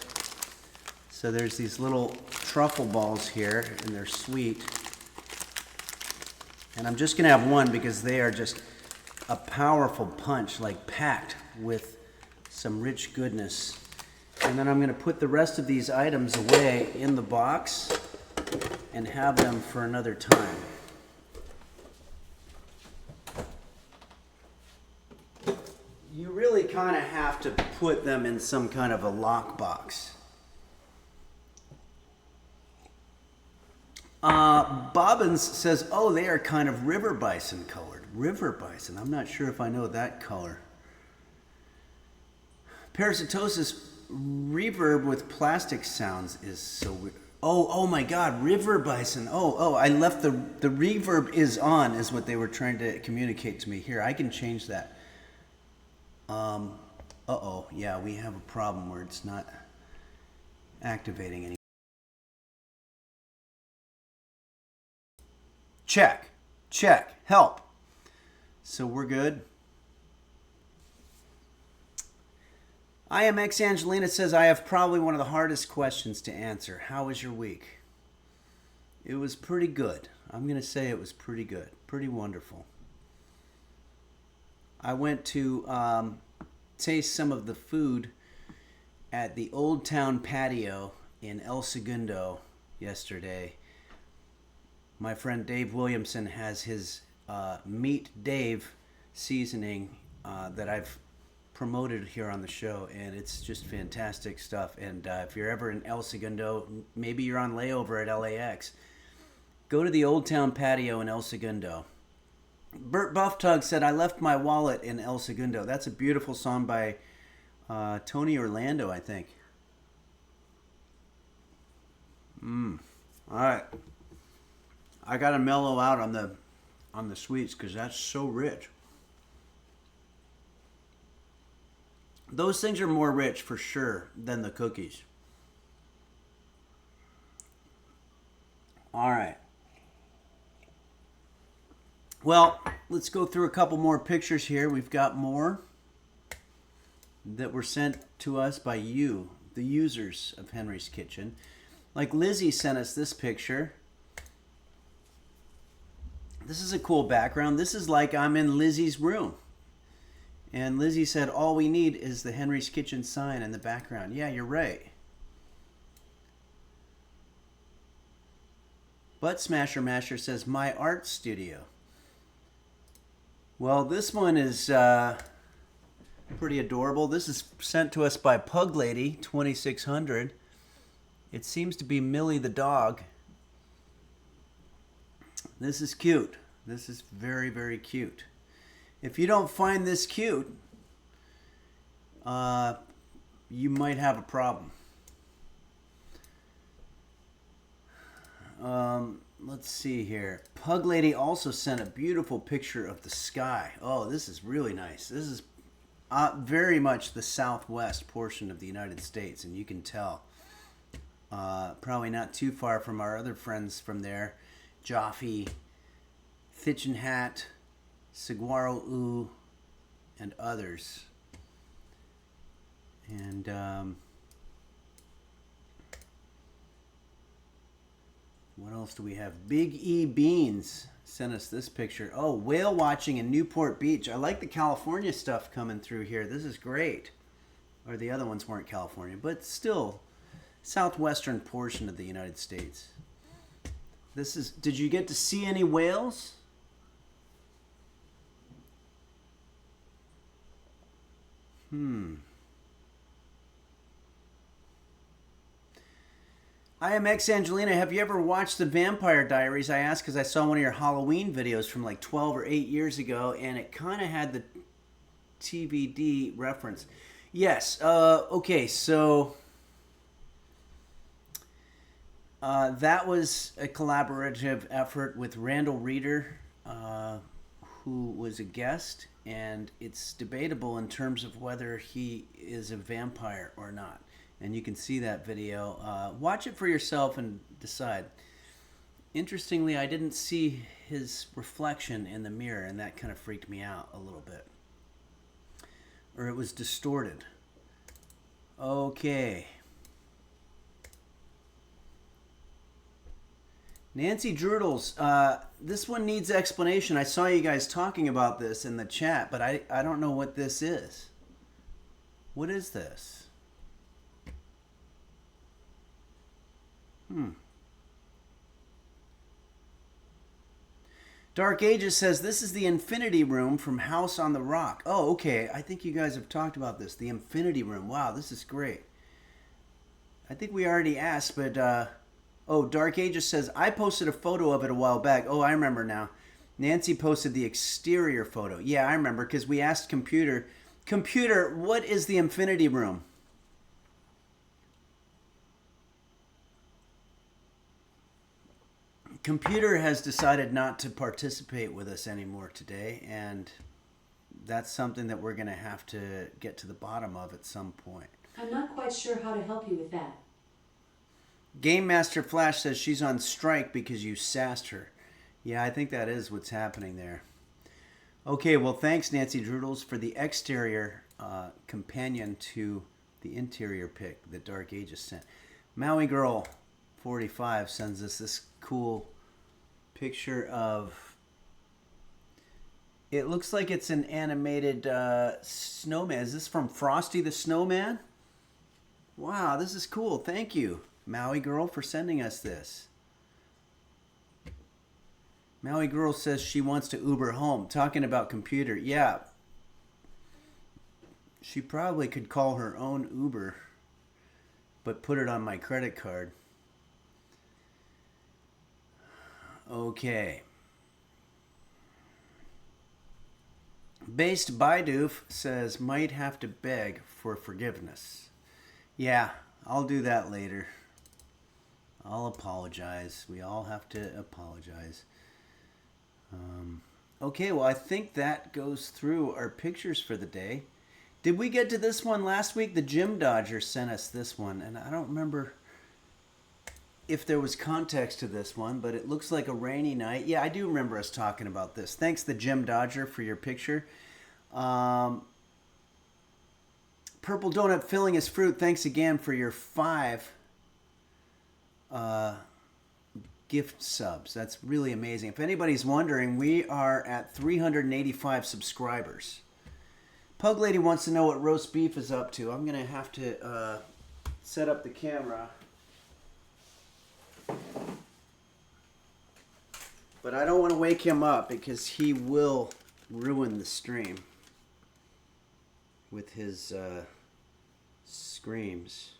So there's these little truffle balls here, and they're sweet. And I'm just gonna have one because they are just a powerful punch, like packed with some rich goodness. And then I'm going to put the rest of these items away in the box and have them for another time. You really kind of have to put them in some kind of a lockbox. Bobbins says, oh, they are kind of river bison colored. River bison. I'm not sure if I know that color. Parasitosis, reverb with plastic sounds is so weird. Oh my God, river bison. I left the reverb is on is what they were trying to communicate to me. Here, I can change that. Yeah, we have a problem where it's not activating any. Check, help. So we're good. IMX Angelina says, I have probably one of the hardest questions to answer. How was your week? It was pretty good. I'm going to say it was pretty good. Pretty wonderful. I went to taste some of the food at the Old Town Patio in El Segundo yesterday. My friend Dave Williamson has his Meat Dave seasoning that I've promoted here on the show, and it's just fantastic stuff. And if you're ever in El Segundo, maybe you're on layover at LAX, go to the Old Town Patio in El Segundo. Bert Bufftug said, I left my wallet in El Segundo. That's a beautiful song by Tony Orlando, I think. All right. I gotta mellow out on the sweets because that's so rich. Those things are more rich for sure than the cookies. All right. Well, let's go through a couple more pictures here. We've got more that were sent to us by you, the users of Henry's Kitchen. Like Lizzie sent us this picture. This is a cool background. This is like I'm in Lizzie's room. And Lizzie said, all we need is the Henry's Kitchen sign in the background. Yeah, you're right. Butt Smasher Masher says, my art studio. Well, this one is pretty adorable. This is sent to us by Pug Lady 2600. It seems to be Millie the dog. This is cute. This is very, very cute. If you don't find this cute, you might have a problem. Let's see here. Pug Lady also sent a beautiful picture of the sky. Oh, this is really nice. This is very much the southwest portion of the United States, and you can tell. Probably not too far from our other friends from there. Jaffe, Thichin Hat, Saguaro Oo, and others. And what else do we have? Big E Beans sent us this picture. Oh, whale watching in Newport Beach. I like the California stuff coming through here. This is great. Or the other ones weren't California, but still southwestern portion of the United States. This is, did you get to see any whales? IMX Angelina, have you ever watched The Vampire Diaries? I asked because I saw one of your Halloween videos from like 12 or 8 years ago, and it kind of had the TVD reference. Yes. Okay, so that was a collaborative effort with Randall Reeder, who was a guest, and it's debatable in terms of whether he is a vampire or not. And you can see that video. Watch it for yourself and decide. Interestingly, I didn't see his reflection in the mirror, and that kind of freaked me out a little bit. Or it was distorted. Okay. Nancy Drudels, this one needs explanation. I saw you guys talking about this in the chat, but I don't know what this is. What is this? Dark Ages says this is the Infinity Room from House on the Rock. Oh, okay. I think you guys have talked about this. The Infinity Room. Wow, this is great. I think we already asked, but oh, Dark Ages says I posted a photo of it a while back. Oh, I remember now. Nancy posted the exterior photo. Yeah, I remember because we asked Computer, what is the Infinity Room? Computer has decided not to participate with us anymore today, and that's something that we're going to have to get to the bottom of at some point. I'm not quite sure how to help you with that. Game Master Flash says she's on strike because you sassed her. Yeah, I think that is what's happening there. Okay, well, thanks, Nancy Drudels, for the exterior companion to the interior pic that Dark Ages sent. Maui Girl 45 sends us this cool picture of, it looks like it's an animated snowman. Is this from Frosty the Snowman? Wow, this is cool. Thank you, Maui Girl, for sending us this. Maui Girl says she wants to Uber home. Talking about Computer. Yeah. She probably could call her own Uber, but put it on my credit card. Okay. Based Baidoof says might have to beg for forgiveness. Yeah, I'll do that later. I'll apologize. We all have to apologize. Okay, well, I think that goes through our pictures for the day. Did we get to this one last week? The Gym Dodger sent us this one, and I don't remember if there was context to this one, but it looks like a rainy night. Yeah, I do remember us talking about this. Thanks, the Gym Dodger, for your picture. Purple Donut filling his fruit. Thanks again for your 5 gift subs. That's really amazing. If anybody's wondering, we are at 385 subscribers. Pug Lady wants to know what roast beef is up to. I'm going to have to set up the camera. But I don't want to wake him up because he will ruin the stream with his screams.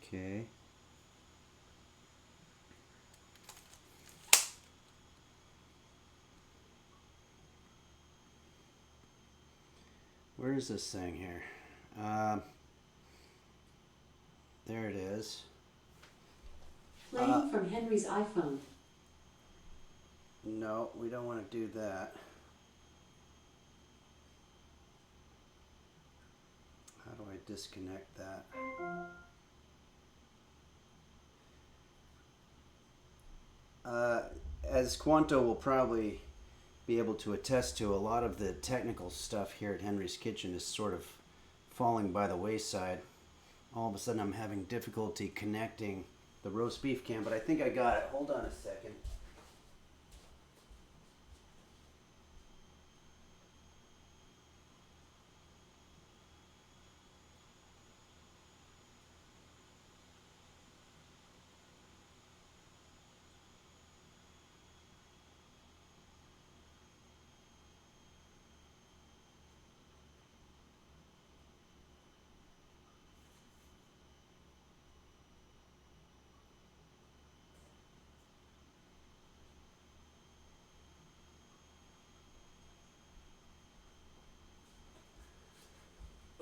Okay. Where is this thing here? There it is. Playing from Henry's iPhone. No, we don't want to do that. How do I disconnect that? As Quanto will probably be able to attest to, a lot of the technical stuff here at Henry's Kitchen is sort of falling by the wayside. All of a sudden I'm having difficulty connecting the roast beef can, but I think I got it. Hold on a second.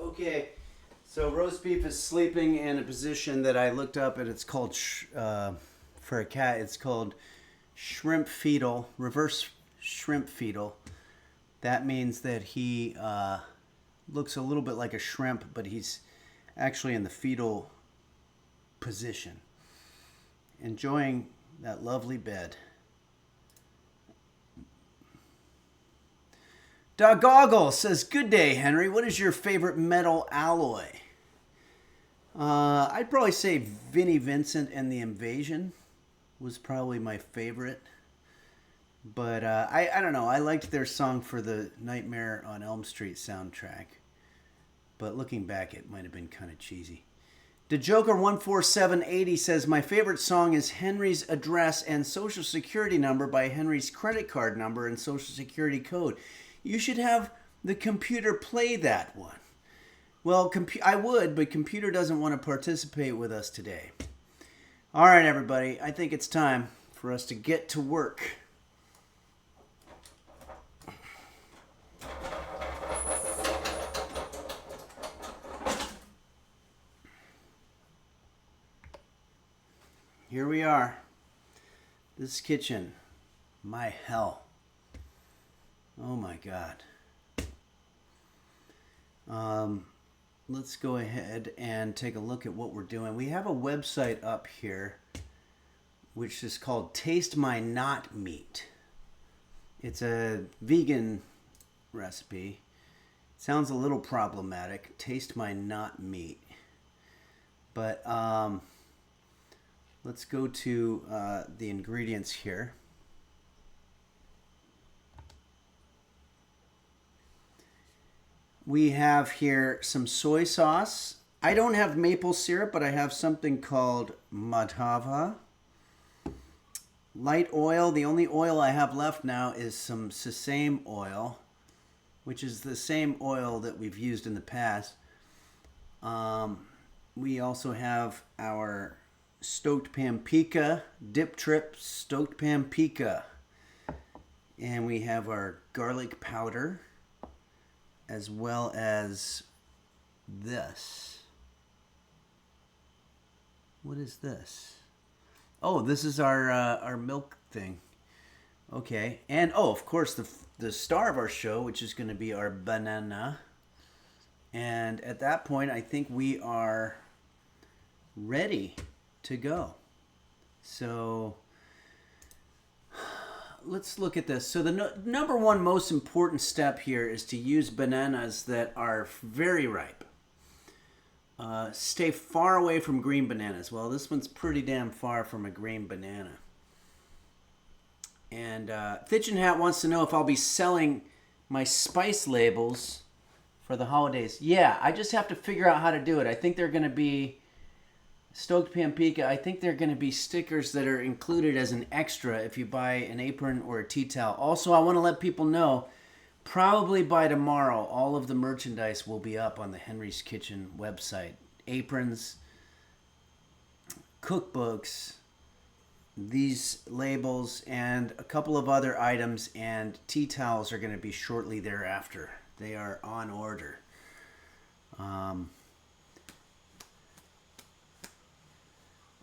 Okay, so roast beef is sleeping in a position that I looked up, and it's called, for a cat, it's called shrimp fetal, reverse shrimp fetal. That means that he looks a little bit like a shrimp, but he's actually in the fetal position, enjoying that lovely bed. Dog Goggle says, "Good day, Henry. What is your favorite metal alloy?" I'd probably say Vinnie Vincent and the Invasion was probably my favorite. But I don't know. I liked their song for the Nightmare on Elm Street soundtrack. But looking back, it might have been kind of cheesy. The Joker 14780 says, "My favorite song is Henry's Address and Social Security Number by Henry's credit card number and Social Security code." You should have the computer play that one. Well, I would, but computer doesn't want to participate with us today. All right, everybody. I think it's time for us to get to work. Here we are. This kitchen. My hell. Oh my God. Let's go ahead and take a look at what we're doing. We have a website up here which is called Taste My Not Meat. It's a vegan recipe. Sounds a little problematic. Taste My Not Meat. But let's go to the ingredients here. We have here some soy sauce. I don't have maple syrup, but I have something called madhava. Light oil. The only oil I have left now is some sesame oil, which is the same oil that we've used in the past. We also have our stoked Pampika, dip trip stoked Pampika. And we have our garlic powder, as well as this. What is this? Oh, this is our milk thing. Okay, and oh, of course, the star of our show, which is going to be our banana. And at that point, I think we are ready to go. So let's look at this. So the number one most important step here is to use bananas that are very ripe. Stay far away from green bananas. Well, this one's pretty damn far from a green banana. And Thitchin Hat wants to know if I'll be selling my spice labels for the holidays. Yeah, I just have to figure out how to do it. I think they're going to be stoked Pampika. I think they're going to be stickers that are included as an extra if you buy an apron or a tea towel. Also, I want to let people know, probably by tomorrow, all of the merchandise will be up on the Henry's Kitchen website. Aprons, cookbooks, these labels, and a couple of other items, and tea towels are going to be shortly thereafter. They are on order.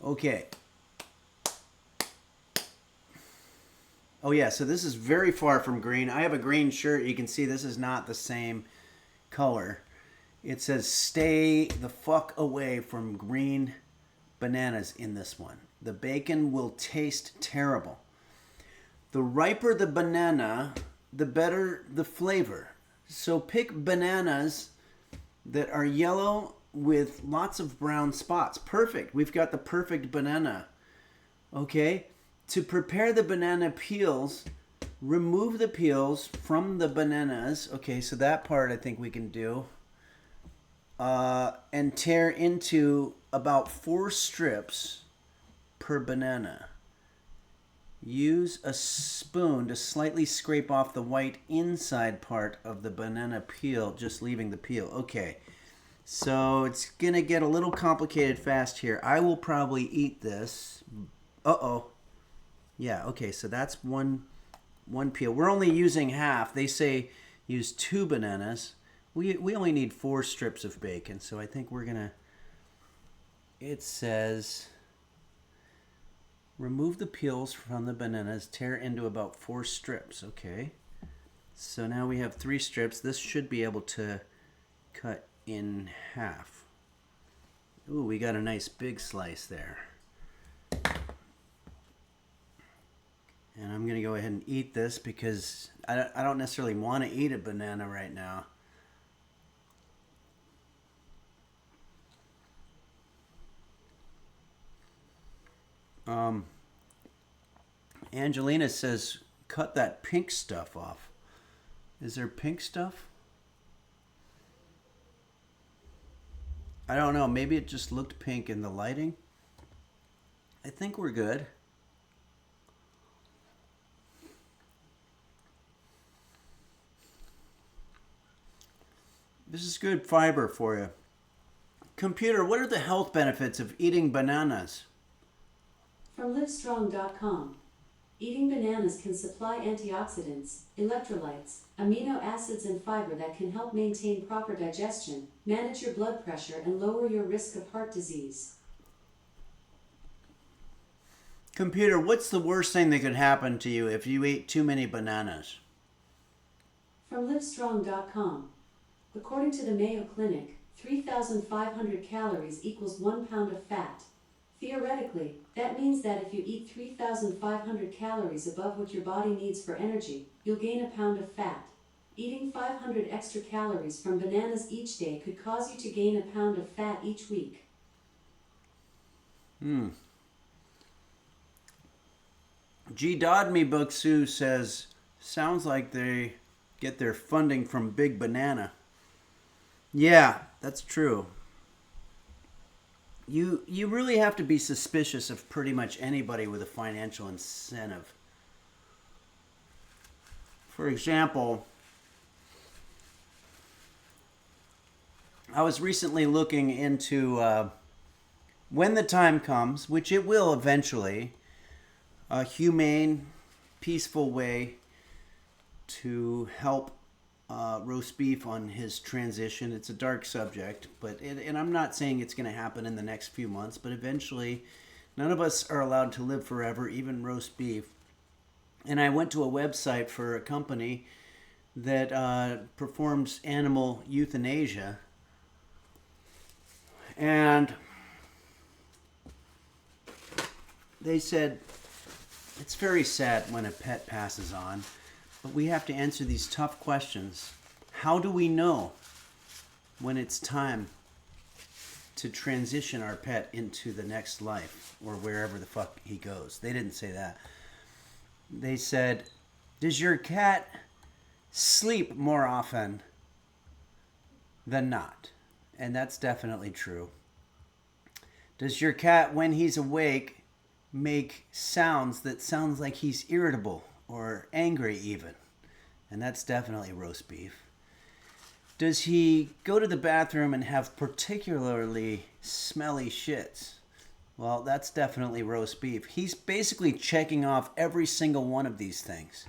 Okay. Oh yeah, so this is very far from green. I have a green shirt. You can see this is not the same color. It says stay the fuck away from green bananas in this one. The bacon will taste terrible. The riper the banana, the better the flavor. So pick bananas that are yellow with lots of brown spots. Perfect. We've got the perfect banana. Okay? To prepare the banana peels, remove the peels from the bananas. Okay, so that part I think we can do. And tear into about 4 strips per banana. Use a spoon to slightly scrape off the white inside part of the banana peel, just leaving the peel. Okay, so it's going to get a little complicated fast here. I will probably eat this. Uh-oh. Yeah, okay, so that's one peel. We're only using half. They say use 2 bananas. We only need 4 strips of bacon, so I think we're going to... It says... Remove the peels from the bananas. Tear into about 4 strips. Okay. So now we have 3 strips. This should be able to cut in half. Ooh, we got a nice big slice there. And I'm going to go ahead and eat this because I don't necessarily want to eat a banana right now. Angelina says, cut that pink stuff off. Is there pink stuff? I don't know. Maybe it just looked pink in the lighting. I think we're good. This is good fiber for you. Computer, what are the health benefits of eating bananas? From Livestrong.com. Eating bananas can supply antioxidants, electrolytes, amino acids and fiber that can help maintain proper digestion, manage your blood pressure, and lower your risk of heart disease. Computer, what's the worst thing that could happen to you if you ate too many bananas? From Livestrong.com. According to the Mayo Clinic, 3,500 calories equals 1 pound of fat. Theoretically, that means that if you eat 3,500 calories above what your body needs for energy, you'll gain a pound of fat. Eating 500 extra calories from bananas each day could cause you to gain a pound of fat each week. G. Dodme Buksu says, sounds like they get their funding from Big Banana. Yeah, that's true. You really have to be suspicious of pretty much anybody with a financial incentive. For example, I was recently looking into when the time comes, which it will eventually, a humane, peaceful way to help roast beef on his transition. It's a dark subject, and I'm not saying it's going to happen in the next few months, but eventually none of us are allowed to live forever, even roast beef. And I went to a website for a company that performs animal euthanasia. And they said, it's very sad when a pet passes on, but we have to answer these tough questions. How do we know when it's time to transition our pet into the next life or wherever the fuck he goes? They didn't say that. They said, does your cat sleep more often than not? And that's definitely true. Does your cat, when he's awake, make sounds that sounds like he's irritable or angry even? And that's definitely roast beef. Does he go to the bathroom and have particularly smelly shits? Well, that's definitely roast beef. He's basically checking off every single one of these things.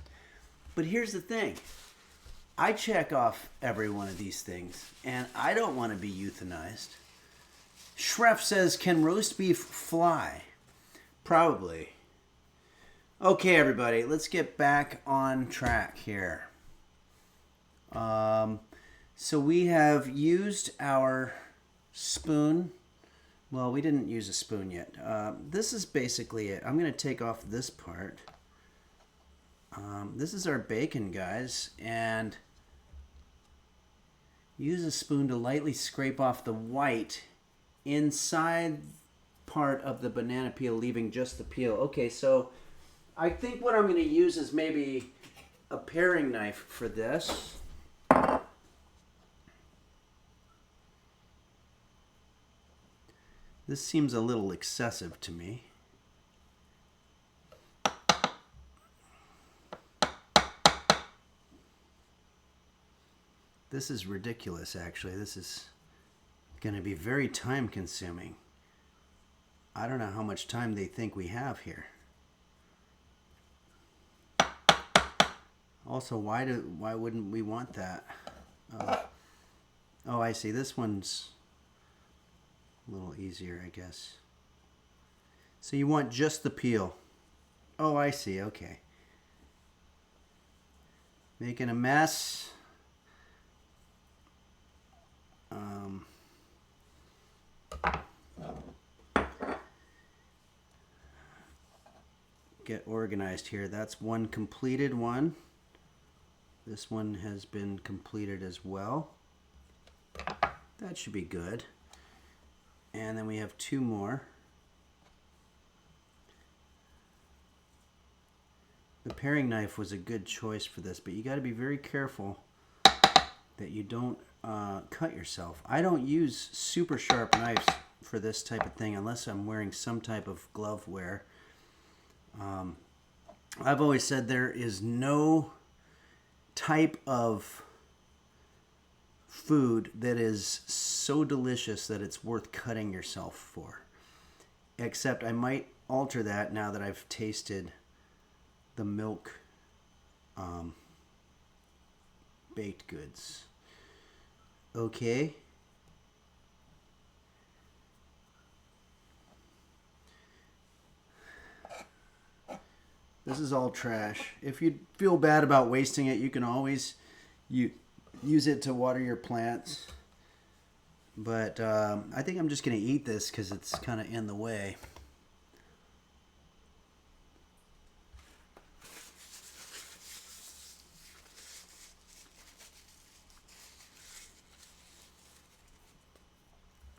But here's the thing. I check off every one of these things, and I don't want to be euthanized. Shref says, can roast beef fly? Probably. Okay, everybody, let's get back on track here. So we have used our spoon. Well, we didn't use a spoon yet. This is basically it. I'm going to take off this part. This is our bacon, guys, and use a spoon to lightly scrape off the white inside part of the banana peel, leaving just the peel. Okay, so I think what I'm going to use is maybe a paring knife for this. This seems a little excessive to me. This is ridiculous, actually. This is going to be very time consuming. I don't know how much time they think we have here. Also, why wouldn't we want that? Oh, I see. This one's a little easier, I guess. So you want just the peel. Oh, I see. Okay. Making a mess. Get organized here. That's one completed one. This one has been completed as well. That should be good. And then we have two more. The paring knife was a good choice for this, but you got to be very careful that you don't cut yourself. I don't use super sharp knives for this type of thing unless I'm wearing some type of glove wear. I've always said there is no type of food that is so delicious that it's worth cutting yourself for. Except I might alter that now that I've tasted the milk baked goods. Okay. This is all trash. If you feel bad about wasting it, you can always use it to water your plants. But I think I'm just going to eat this because it's kind of in the way.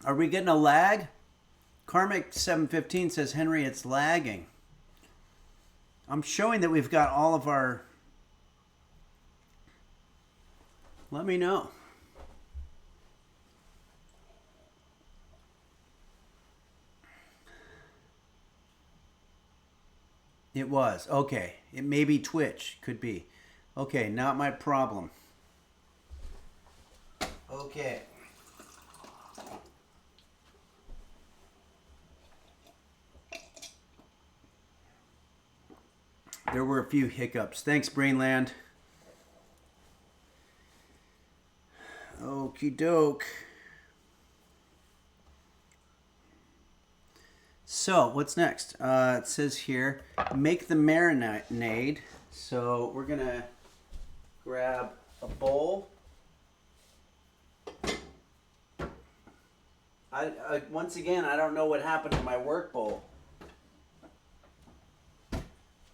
Are we getting a lag? Karmic 715 says, Henry, it's lagging. I'm showing that we've got all of our... Let me know. It was. Okay. It may be Twitch. Could be. Okay, not my problem. Okay. There were a few hiccups. Thanks, Brainland. Okie doke. So, what's next? It says here, make the marinade. So, we're going to grab a bowl. Once again, I don't know what happened to my work bowl.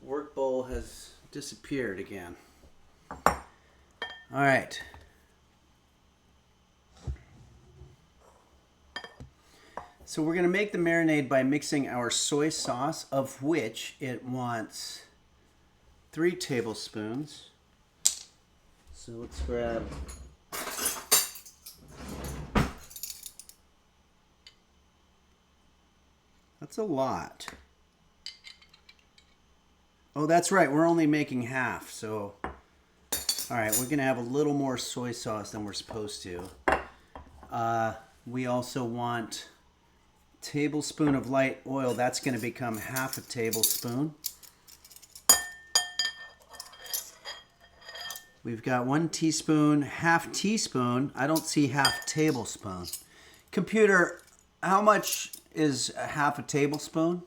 Work bowl has disappeared again. All right. So we're going to make the marinade by mixing our soy sauce, of which it wants 3 tablespoons. So let's grab... That's a lot. Oh, that's right. We're only making half. So, all right, we're going to have a little more soy sauce than we're supposed to. We also want a tablespoon of light oil. That's going to become half a tablespoon. We've got 1 teaspoon, half teaspoon. I don't see half tablespoon. Computer, how much is a half a tablespoon?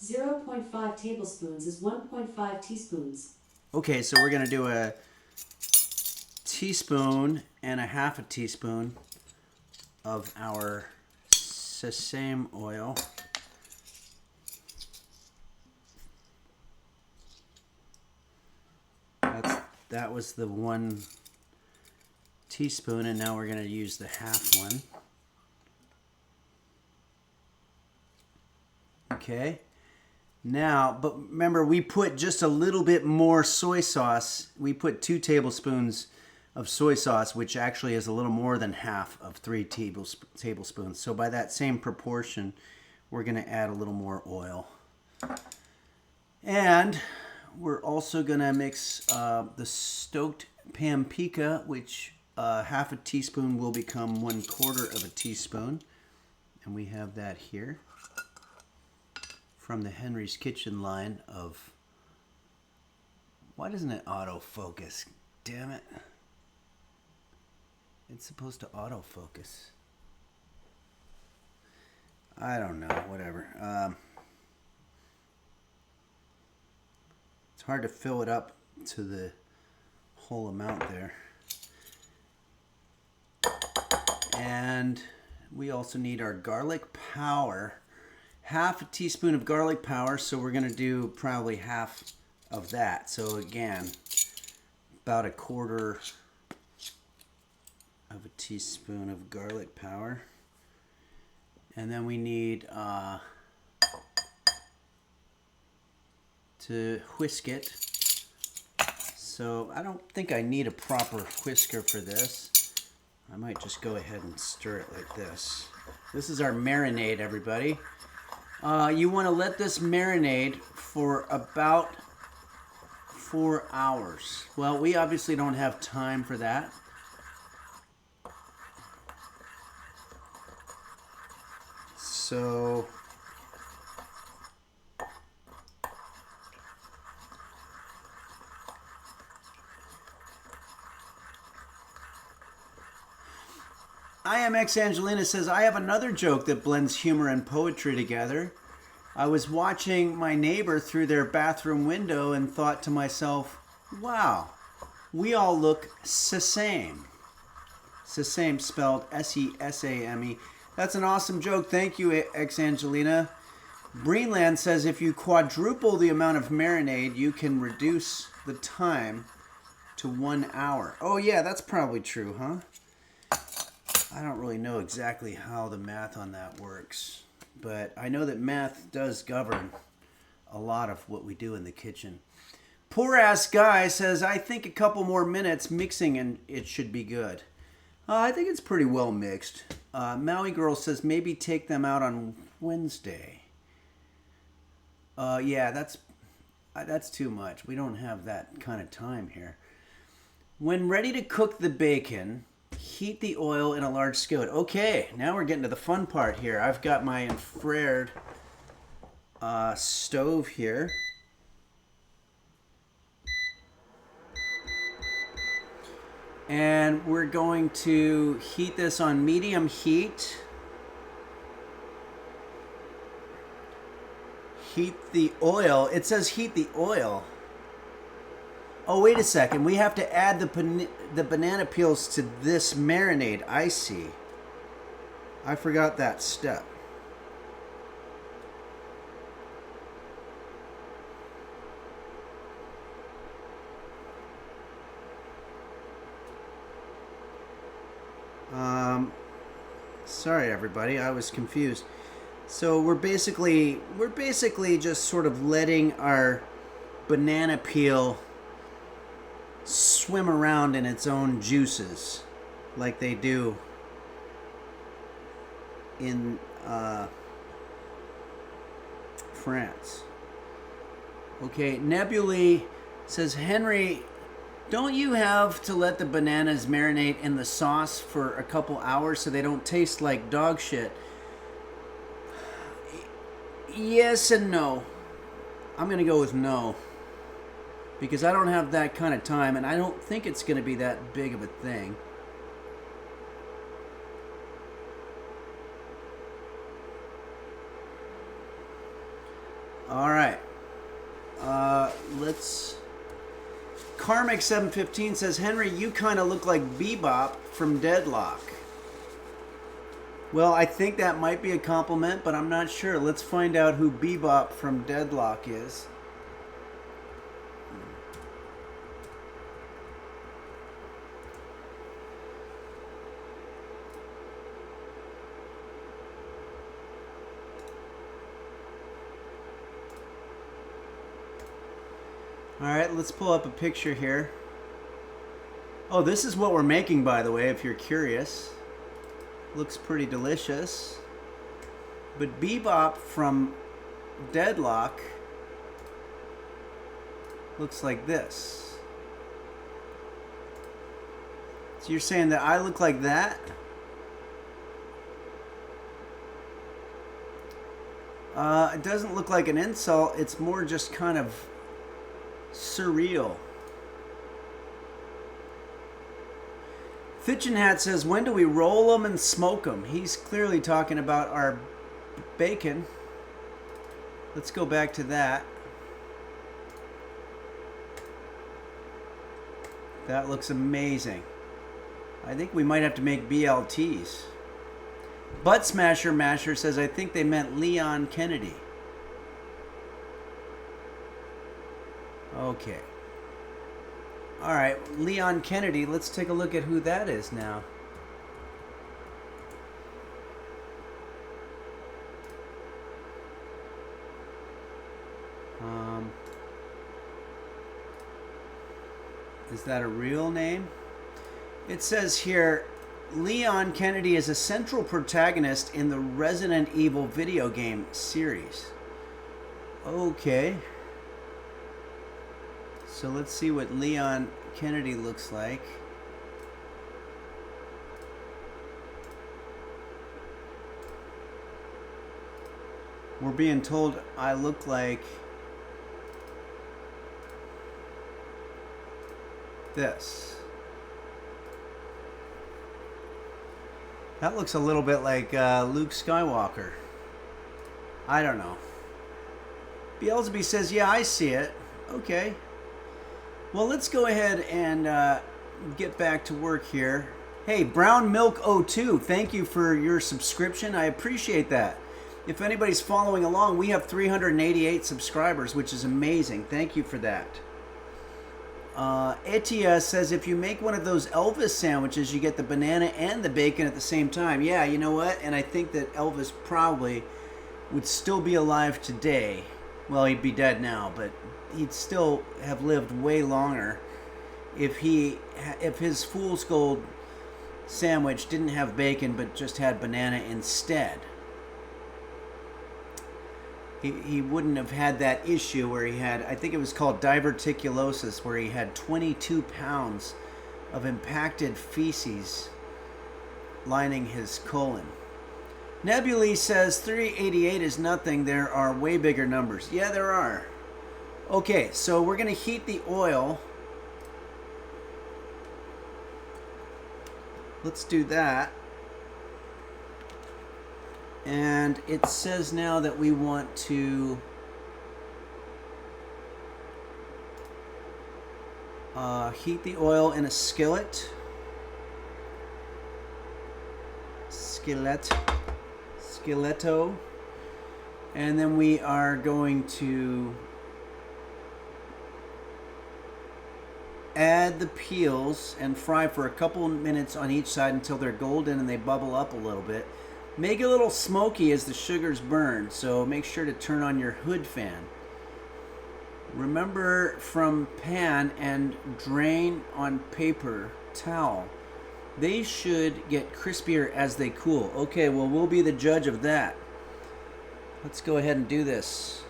0.5 tablespoons is 1.5 teaspoons. Okay, so we're going to do a teaspoon and a half a teaspoon of our sesame oil. That was the 1 teaspoon, and now we're going to use the half one. Okay. Now, but remember, we put just a little bit more soy sauce. We put 2 tablespoons of soy sauce, which actually is a little more than half of 3 tablespoons. So by that same proportion, we're going to add a little more oil. And we're also going to mix the stoked Pampika, which half a teaspoon will become 1/4 of a teaspoon. And we have that here from the Henry's Kitchen line of... Why doesn't it autofocus? Damn it. It's supposed to autofocus. I don't know, whatever. It's hard to fill it up to the whole amount there. And we also need our garlic powder. Half a teaspoon of garlic powder, so we're going to do probably half of that. So again, about 1/4 of a teaspoon of garlic powder. And then we need to whisk it. So I don't think I need a proper whisker for this. I might just go ahead and stir it like this. This is our marinade, everybody. You want to let this marinate for about 4 hours. Well, we obviously don't have time for that. So IMX Angelina says, I have another joke that blends humor and poetry together. I was watching my neighbor through their bathroom window and thought to myself, wow, we all look sesame. Sesame spelled S-E-S-A-M-E. That's an awesome joke. Thank you, X Angelina. Breenland says, if you quadruple the amount of marinade, you can reduce the time to 1 hour. Oh yeah, that's probably true, huh? I don't really know exactly how the math on that works, but I know that math does govern a lot of what we do in the kitchen. Poor ass guy says, I think a couple more minutes mixing and it should be good. I think it's pretty well mixed. Maui Girl says, maybe take them out on Wednesday. Yeah, that's too much. We don't have that kind of time here. When ready to cook the bacon, heat the oil in a large skillet. Okay, now we're getting to the fun part here. I've got my infrared stove here. And we're going to heat this on medium heat. Heat the oil. It says heat the oil. Oh, wait a second. We have to add the banana peels to this marinade. I see. I forgot that step. Sorry, everybody. I was confused. So we're basically just sort of letting our banana peel swim around in its own juices like they do in France. Okay, Nebulae says, Henry, don't you have to let the bananas marinate in the sauce for a couple hours so they don't taste like dog shit? Yes and no. I'm going to go with no. because I don't have that kind of time, and I don't think it's going to be that big of a thing. All right. Let's... Karmic715 says, Henry, you kind of look like Bebop from Deadlock. Well, I think that might be a compliment, but I'm not sure. Let's find out who Bebop from Deadlock is. Alright, let's pull up a picture here. Oh, this is what we're making, by the way, if you're curious. Looks pretty delicious. But Bebop from Deadlock looks like this. So you're saying that I look like that? It doesn't look like an insult. It's more just kind of surreal. Fitchin' Hat says, when do we roll them and smoke them? He's clearly talking about our bacon. Let's go back to that. That looks amazing. I think we might have to make BLTs. Butt Smasher Masher says, I think they meant Leon Kennedy. Okay. Alright, Leon Kennedy. Let's take a look at who that is now. Is that a real name? It says here, Leon Kennedy is a central protagonist in the Resident Evil video game series. Okay. So let's see what Leon Kennedy looks like. We're being told I look like this. That looks a little bit like Luke Skywalker. I don't know. Beelzebub says, yeah, I see it. Okay. Well, let's go ahead and get back to work here. Hey, Brown Milk 02, thank you for your subscription. I appreciate that. If anybody's following along, we have 388 subscribers, which is amazing. Thank you for that. Etia says, if you make one of those Elvis sandwiches, you get the banana and the bacon at the same time. Yeah, you know what? And I think that Elvis probably would still be alive today. Well, he'd be dead now, but he'd still have lived way longer if his Fool's Gold sandwich didn't have bacon but just had banana instead. He wouldn't have had that issue where he had, I think it was called diverticulosis, where he had 22 pounds of impacted feces lining his colon. Nebulae says 388 is nothing. There are way bigger numbers. Yeah, there are. Okay, so we're going to heat the oil. Let's do that. And it says now that we want to heat the oil in a skillet. Skilletto. And then we are going to add the peels and fry for a couple of minutes on each side until they're golden and they bubble up a little bit. Make it a little smoky as the sugars burn, so make sure to turn on your hood fan. Remember from pan and drain on paper towel. They should get crispier as they cool. Okay, well, we'll be the judge of that. Let's go ahead and do this.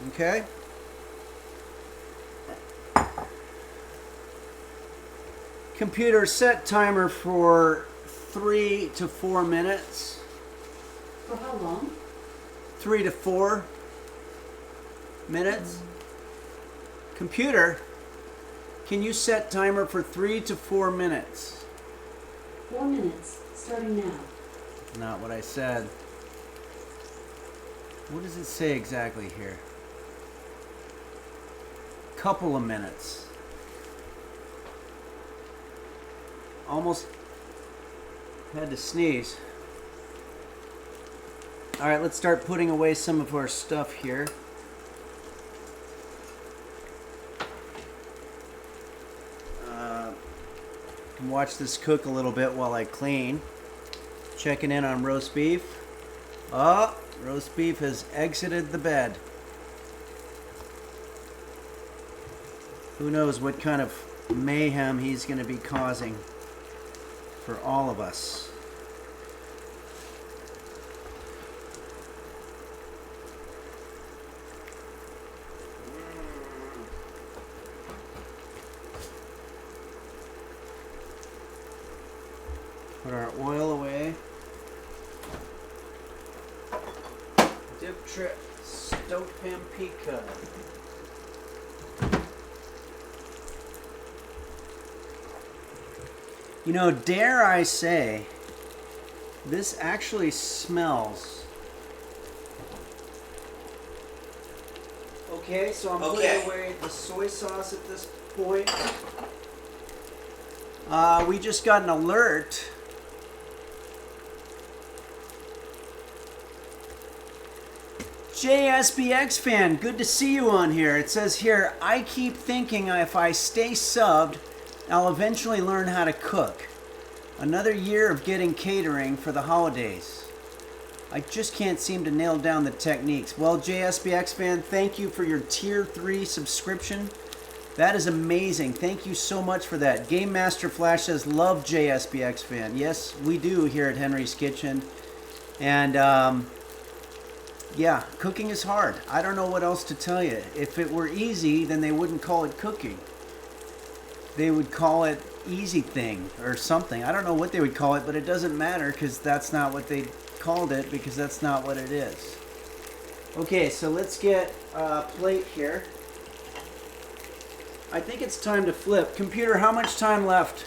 Okay? Computer, set timer for 3 to 4 minutes. For how long? 3 to 4 minutes. Computer, can you set timer for 3 to 4 minutes? 4 minutes, starting now. Not what I said. What does it say exactly here? Couple of minutes. Almost had to sneeze. All right, let's start putting away some of our stuff here. Can watch this cook a little bit while I clean. Checking in on roast beef. Oh, roast beef has exited the bed. Who knows what kind of mayhem he's going to be causing for all of us. Put our oil away. Dip trip, stoked Pampika. You know, dare I say, this actually smells. Okay, so I'm putting away the soy sauce at this point. We just got an alert. JSBX fan, good to see you on here. It says here, I keep thinking if I stay subbed, I'll eventually learn how to cook. Another year of getting catering for the holidays. I just can't seem to nail down the techniques. Well, JSBX fan, thank you for your tier 3 subscription. That is amazing. Thank you so much for that. Game Master Flash says, love JSBX fan. Yes, we do here at Henry's Kitchen. And, yeah, cooking is hard. I don't know what else to tell you. If it were easy, then they wouldn't call it cooking. They would call it easy thing or something. I don't know what they would call it, but it doesn't matter because that's not what they called it, because that's not what it is. Okay, so let's get a plate here. I think it's time to flip. Computer, how much time left?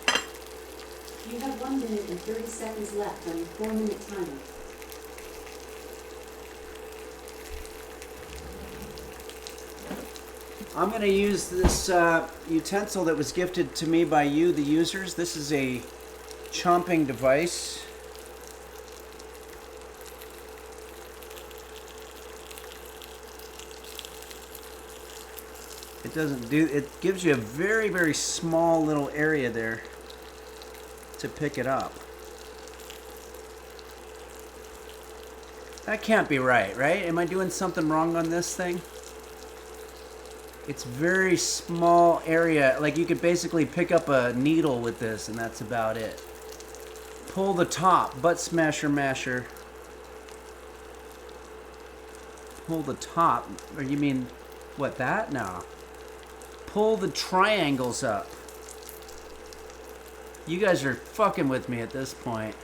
You have 1 minute and 30 seconds left on your 4-minute timer. I'm going to use this utensil that was gifted to me by you, the users. This is a chomping device. It doesn't do, it gives you a very, very small little area there to pick it up. That can't be right, right? Am I doing something wrong on this thing? It's very small area. Like you could basically pick up a needle with this and that's about it. Pull the top, butt smasher masher. Pull the top, or you mean, what, that? No. Pull the triangles up. You guys are fucking with me at this point.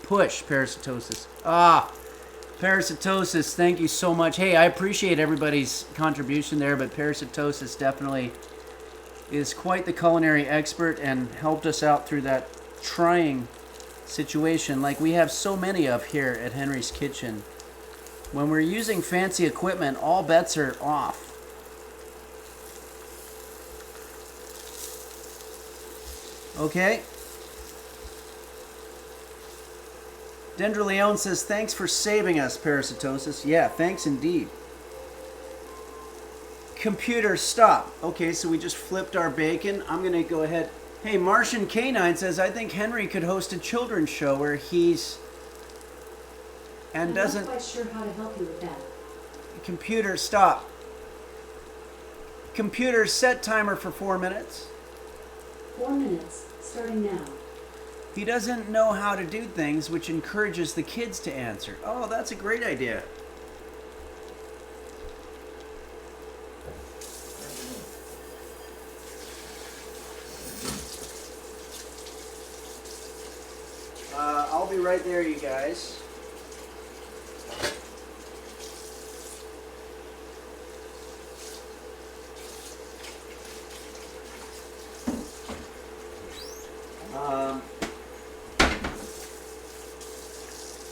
Push, parasitosis. Ah, parasitosis, thank you so much. Hey, I appreciate everybody's contribution there, but parasitosis definitely is quite the culinary expert and helped us out through that trying situation like we have so many of here at Henry's Kitchen. When we're using fancy equipment, all bets are off. Okay. Dendroleon says, thanks for saving us, parasitosis. Yeah, thanks indeed. Computer, stop. Okay, so we just flipped our bacon. I'm going to go ahead. Hey, Martian Canine says, I think Henry could host a children's show where he's... and I'm doesn't... not quite sure how to help you with that. Computer, stop. Computer, set timer for 4 minutes. 4 minutes, starting now. He doesn't know how to do things, which encourages the kids to answer. Oh, that's a great idea. right there, you guys.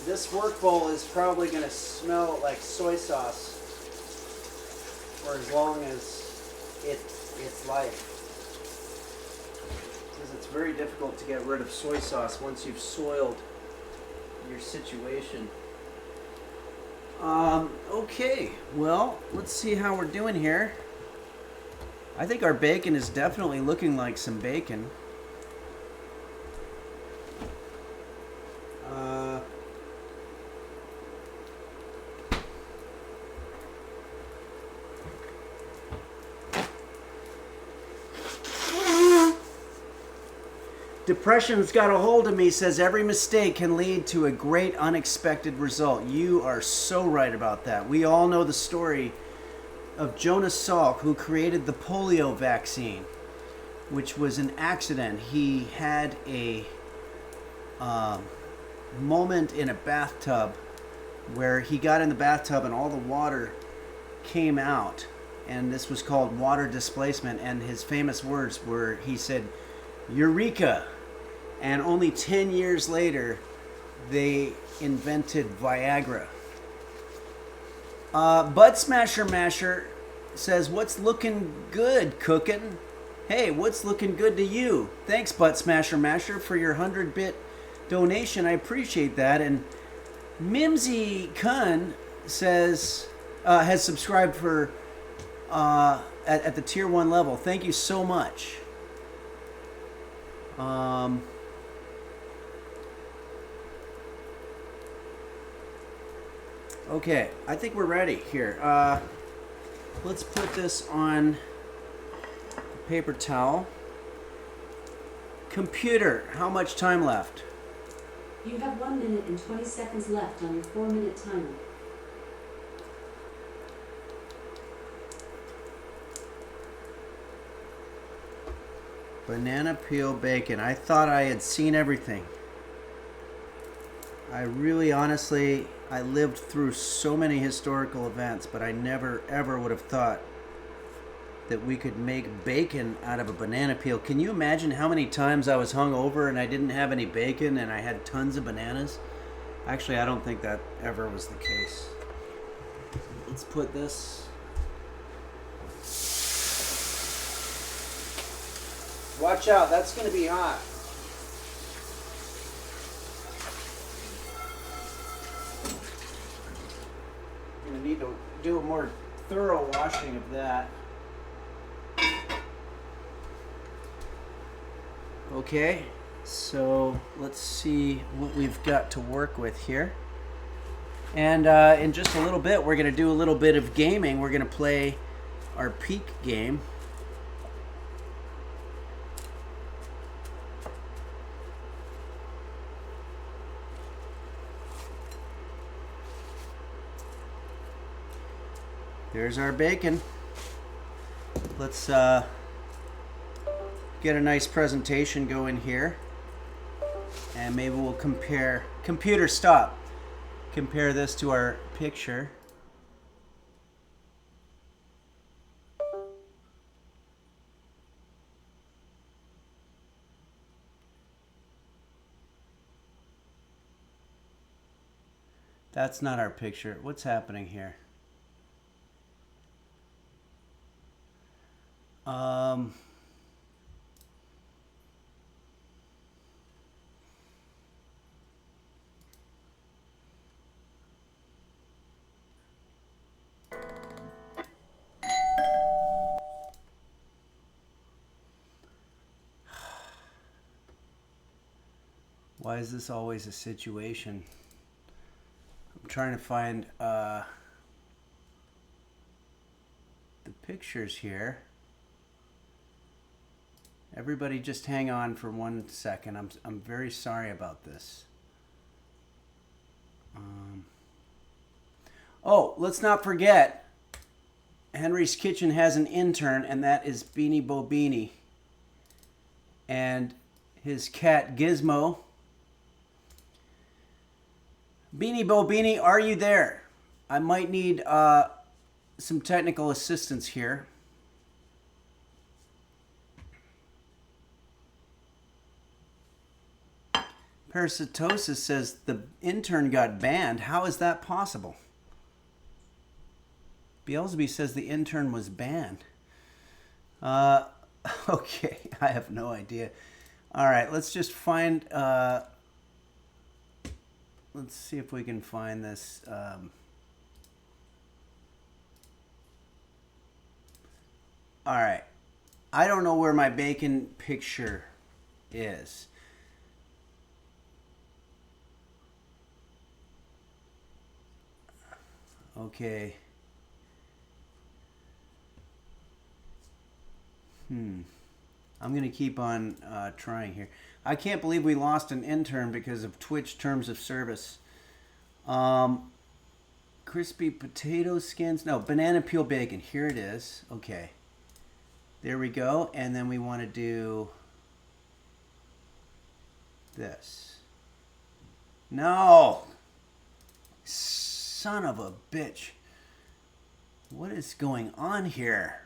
This work bowl is probably going to smell like soy sauce for as long as its life. Because it's very difficult to get rid of soy sauce once you've soiled your situation. Okay, well, let's see how we're doing here. I think our bacon is definitely looking like some bacon. Depression's got a hold of me, says every mistake can lead to a great unexpected result. You are so right about that. We all know the story of Jonas Salk, who created the polio vaccine, which was an accident. He had a moment in a bathtub where he got in the bathtub and all the water came out, and this was called water displacement, and his famous words were, he said, "Eureka!" And only 10 years later, they invented Viagra. Bud Smasher Masher says, "What's looking good, cookin'?" Hey, what's looking good to you? Thanks, Bud Smasher Masher, for your 100-bit donation. I appreciate that. And Mimsy Kun says, has subscribed for at the tier 1 level. Thank you so much. Okay, I think we're ready here. Let's put this on a paper towel. Computer, how much time left? You have 1 minute and 20 seconds left on your 4-minute timer. Banana peel bacon. I thought I had seen everything. I really, honestly, I lived through so many historical events, but I never, ever would have thought that we could make bacon out of a banana peel. Can you imagine how many times I was hungover and I didn't have any bacon and I had tons of bananas? Actually, I don't think that ever was the case. Let's put this. Watch out, that's going to be hot. I'm going to need to do a more thorough washing of that. Okay, so let's see what we've got to work with here. And in just a little bit, we're going to do a little bit of gaming. We're going to play our peak game. There's our bacon. Let's get a nice presentation going here. And maybe we'll compare. Computer, stop. Compare this to our picture. That's not our picture. What's happening here? Why is this always a situation? I'm trying to find the pictures here. Everybody just hang on for 1 second. I'm very sorry about this. Oh, let's not forget, Henry's Kitchen has an intern, and that is Beanie Bobini. And his cat Gizmo Beanie Bo Beanie, are you there? I might need some technical assistance here. Parasitosis says the intern got banned. How is that possible? Beelzebub says the intern was banned. Okay, I have no idea. All right, let's just find... let's see if we can find this. All right. I don't know where my bacon picture is. Okay. I'm going to keep on trying here. I can't believe we lost an intern because of Twitch terms of service. Crispy potato skins. No, banana peel bacon. Here it is. Okay. There we go. And then we want to do this. No! Son of a bitch. What is going on here?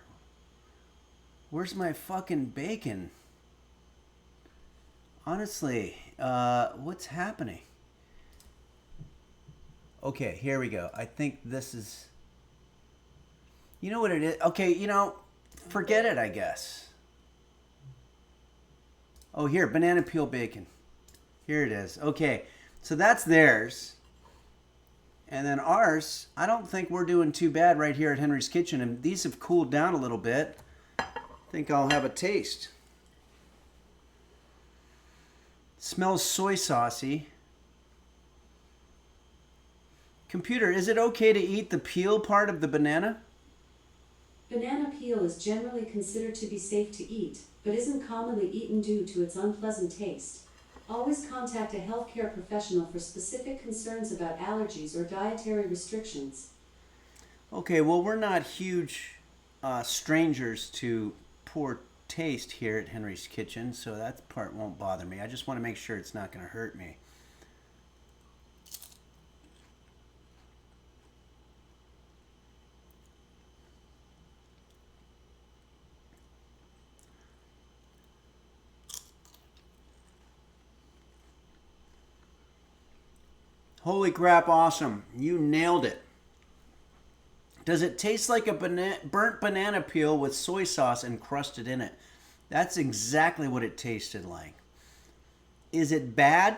Where's my fucking bacon? Honestly, what's happening? Okay, here we go. I think this is... You know what it is? Okay, you know, forget it, I guess. Oh, here, banana peel bacon. Here it is. Okay, so that's theirs. And then ours, I don't think we're doing too bad right here at Henry's Kitchen. And these have cooled down a little bit. I think I'll have a taste. Smells soy saucy. Computer, is it okay to eat the peel part of the banana? Banana peel is generally considered to be safe to eat, but isn't commonly eaten due to its unpleasant taste. Always contact a healthcare professional for specific concerns about allergies or dietary restrictions. Okay, well, we're not huge strangers to poor taste here at Henry's Kitchen, so that part won't bother me. I just want to make sure it's not going to hurt me. Holy crap, awesome. You nailed it. Does it taste like a burnt banana peel with soy sauce encrusted in it? That's exactly what it tasted like. Is it bad?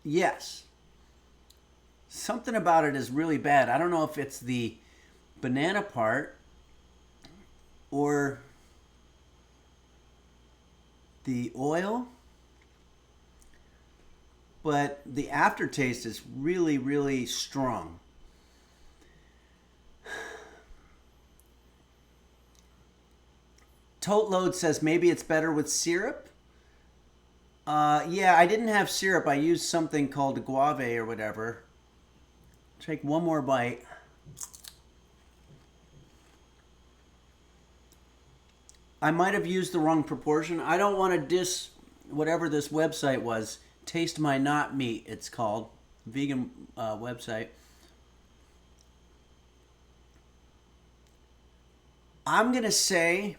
Yes. Something about it is really bad. I don't know if it's the banana part or the oil. But the aftertaste is really, really strong. Tote Load says maybe it's better with syrup. Yeah, I didn't have syrup. I used something called guave or whatever. Take one more bite. I might have used the wrong proportion. I don't want to diss whatever this website was. Taste My Not Meat, it's called. Vegan website. I'm going to say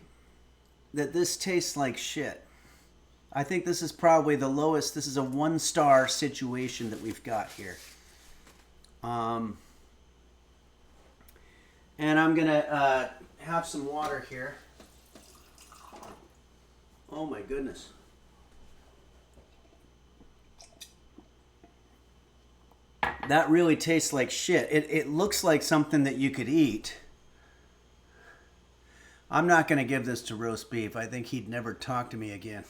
that this tastes like shit. I think this is probably the lowest. This is a 1-star situation that we've got here. And I'm going to have some water here. Oh my goodness. That really tastes like shit. It looks like something that you could eat. I'm not going to give this to roast beef. I think he'd never talk to me again.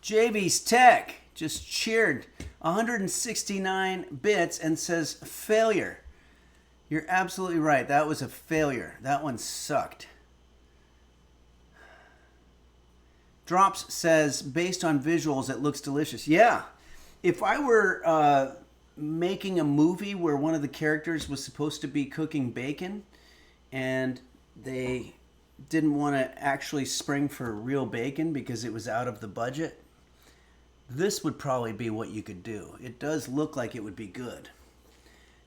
JV's Tech just cheered 169 bits and says failure. You're absolutely right. That was a failure. That one sucked. Drops says, based on visuals, it looks delicious. Yeah. If I were making a movie where one of the characters was supposed to be cooking bacon and they didn't want to actually spring for real bacon because it was out of the budget, this would probably be what you could do. It does look like it would be good.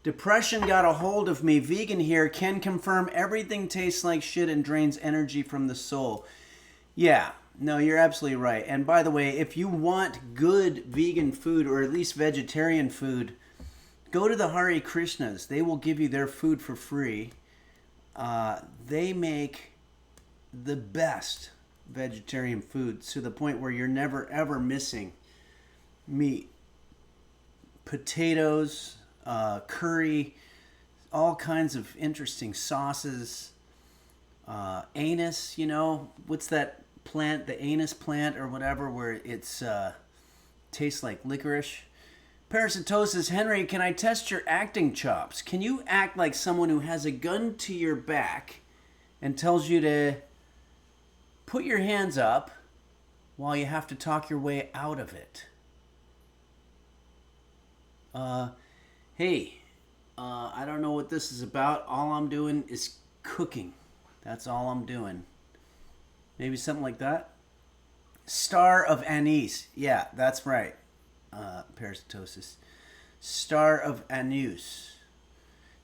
Depression got a hold of me. Vegan here can confirm everything tastes like shit and drains energy from the soul. Yeah, no, you're absolutely right. And by the way, if you want good vegan food, or at least vegetarian food, go to the Hare Krishnas. They will give you their food for free. They make the best vegetarian food to the point where you're never ever missing meat, potatoes, curry, all kinds of interesting sauces. Anise, you know, what's that plant, the anise plant or whatever, where it's tastes like licorice. Parasitosis, Henry, can I test your acting chops? Can you act like someone who has a gun to your back and tells you to put your hands up while you have to talk your way out of it? Hey, I don't know what this is about. All I'm doing is cooking. That's all I'm doing. Maybe something like that. Star of anise. Yeah, that's right. Parasitosis. Star of anise.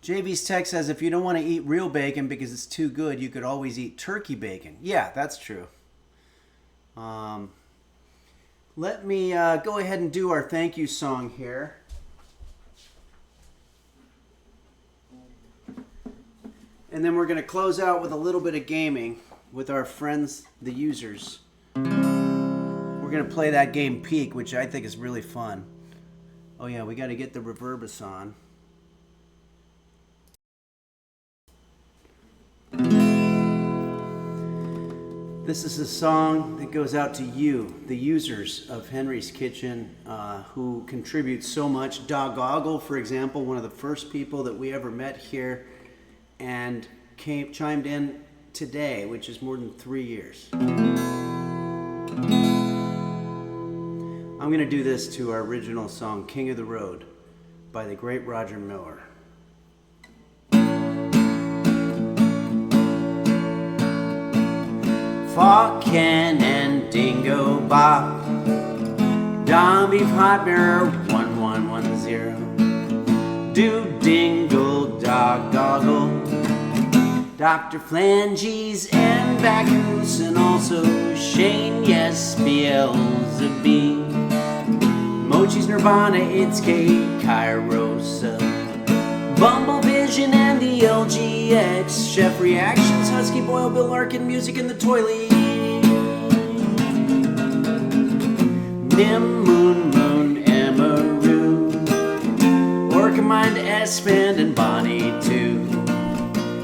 JV's text says, if you don't want to eat real bacon because it's too good, you could always eat turkey bacon. Yeah, that's true. Let me go ahead and do our thank you song here. And then we're going to close out with a little bit of gaming with our friends, the users. We're going to play that game Peak, which I think is really fun. Oh yeah, we got to get the reverbus on. This is a song that goes out to you, the users of Henry's Kitchen, who contribute so much. Dog Goggle, for example, one of the first people that we ever met here, and chimed in today, which is more than 3 years. I'm going to do this to our original song, King of the Road, by the great Roger Miller. Falcon and Dingo Bop, Dom Beef Hot Mirror 1110, Do Dingle Dog Goggle, Dr. Flanges and Bacchus, and also Shane, yes, Beelzebub, Mochi's Nirvana, it's Kate Kairosa, Bumble Vision and the LGX, Chef Reactions, Husky Boyle, Bill Larkin, Music in the Toilet, Nim, Moon, Emaru, Orca Mind, S-Band, and Bonnie too.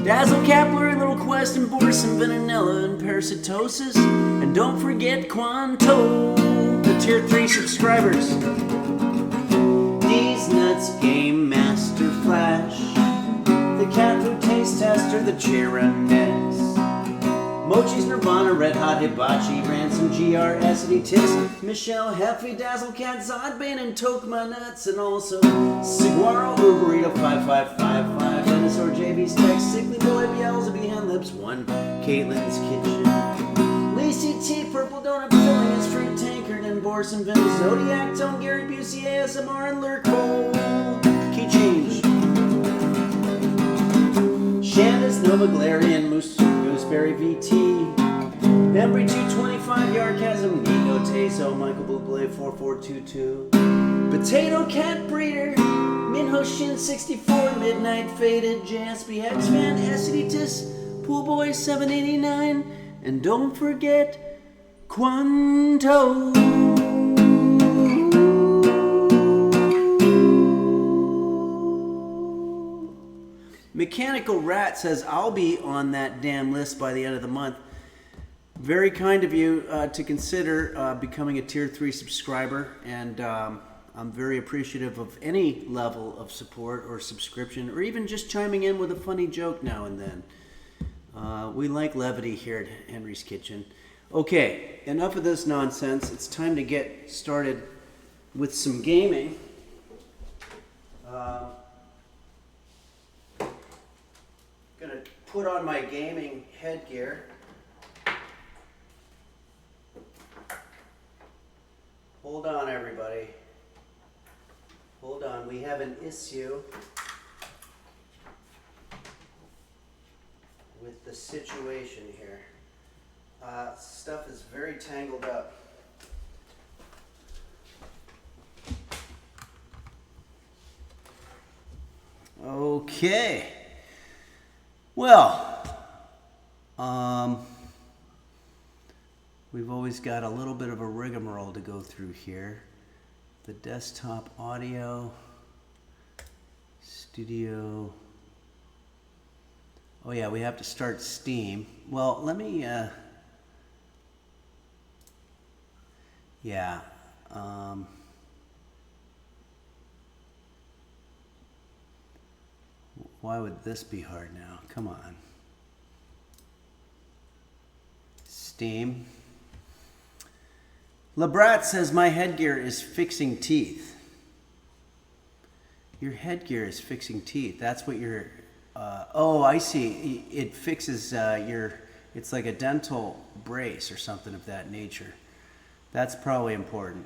Dazzle Kapler, Little Quest, and Borson, Vanilla, and Parasitosis. And don't forget Quanto, the Tier 3 subscribers. These Nuts, Game Master Flash, the Cat Food Taste Tester, the Chironess, Mochi's Nirvana, Red Hot Hibachi, Ransom, GR, Essity Tisk, Michelle, Heffy, Dazzle Cat, Zodbane, and Tokma Nuts, and also Saguaro, Burrito 5555, Dinosaur, JV's Text, Sickly Boy, Beelzebub, Hand Lips 1, Caitlin's Kitchen, Lacey T, Purple Donut, Filling his Fruit Tankard, and Borson, Vin, Zodiac, Tone, Gary Busey, ASMR, and Lurkole, Key Change, Shandis, Nova, Glarian, Gooseberry VT, Embry 225, Yarkasm, Nico Teso, Michael Bublé 4422, Potato Cat Breeder, Minho Shin 64, Midnight Faded, JSB X-Man, Esseditus, Poolboy 789, and don't forget Quanto. Mechanical Rat says, I'll be on that damn list by the end of the month. Very kind of you to consider becoming a Tier 3 subscriber, and I'm very appreciative of any level of support or subscription, or even just chiming in with a funny joke now and then. We like levity here at Henry's Kitchen. Okay, enough of this nonsense. It's time to get started with some gaming. Gonna put on my gaming headgear. Hold on, everybody. Hold on, we have an issue with the situation here. Stuff is very tangled up. Okay. Well, we've always got a little bit of a rigmarole to go through here. The desktop audio, studio. Oh yeah, we have to start Steam. Well, let me, yeah. Why would this be hard now? Come on. Steam. Labrat says, my headgear is fixing teeth. Your headgear is fixing teeth. That's what your, oh, I see. It fixes it's like a dental brace or something of that nature. That's probably important.